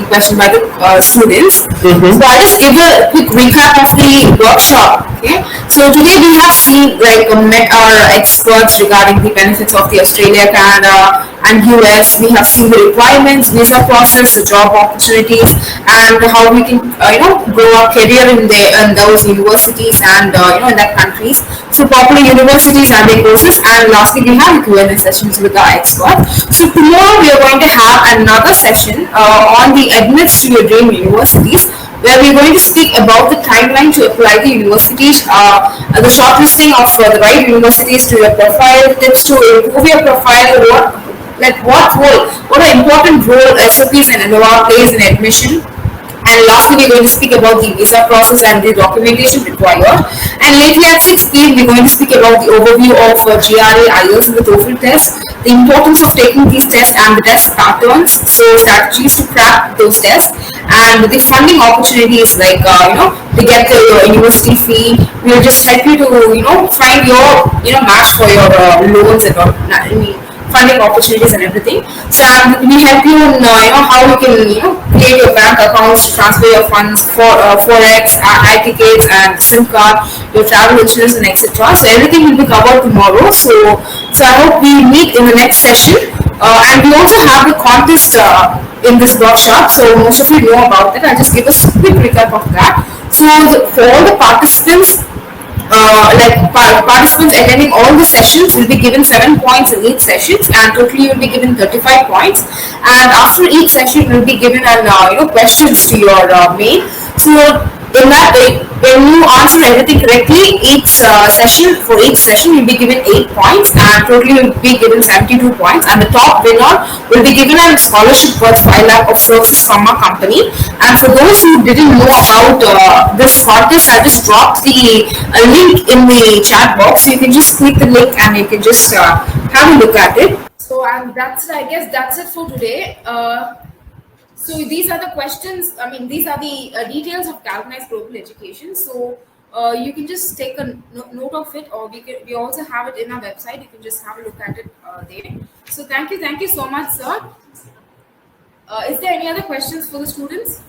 questioned by the students. Mm-hmm. So I'll just give a quick recap of the workshop. Okay. So today we have seen, met our experts regarding the benefits of the Australia, Canada, and US. We have seen the requirements, visa process, the job opportunities, and how we can, grow our career in those universities and in that countries. So popular universities and their courses, and lastly we have Q&A sessions with our expert. So tomorrow we are going to have another session on the admits to your dream universities, where we are going to speak about the timeline to apply the universities, the shortlisting of the right universities to your profile, tips to improve your profile, what an important role SOPs and LOR plays in admission. And lastly, we're going to speak about the visa process and the documentation required. And lately at 6 p.m., we're going to speak about the overview of GRE, IELTS, and the TOEFL tests, the importance of taking these tests and the test patterns, so strategies to crack those tests, and the funding opportunities, to get the university fee. We'll just help you to, find your, match for your loans and all. Funding opportunities and everything. So we help you in how you can create your bank accounts, transfer your funds for forex, high tickets, and SIM card, your travel insurance, and etc. So everything will be covered tomorrow. So I hope we meet in the next session. And we also have the contest in this workshop. So most of you know about that. I'll just give a quick recap of that. So for all the participants. Participants attending all the sessions will be given 7 points in each session, and totally you will be given 35 points. And after each session, you will be given questions to your mail. So in that way, when you answer everything correctly, each session you'll be given 8 points, and totally you'll be given 72 points. And the top winner will be given a scholarship worth 5 lakh of services from our company. And for those who didn't know about this contest, I just dropped the link in the chat box, so you can just click the link and you can just have a look at it. So and that's it for today. So these are the questions. These are the details of Galvanize Global Education. So you can just take a note of it, or we also have it in our website. You can just have a look at it there. So thank you so much, sir. Is there any other questions for the students?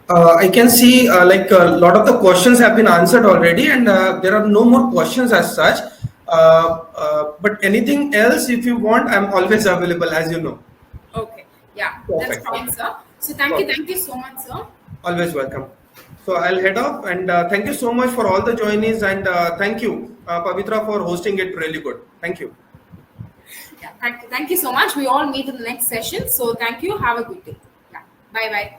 I can see a lot of the questions have been answered already, and there are no more questions as such. But anything else, if you want, I'm always available, as you know. Okay. Yeah, Perfect. that's fine, sir. So thank you so much, sir. Always welcome. So I'll head off, and thank you so much for all the joinees, and thank you, Pavitra, for hosting it really good. Thank you. Yeah, thank you so much. We all meet in the next session. So thank you. Have a good day. Yeah. Bye.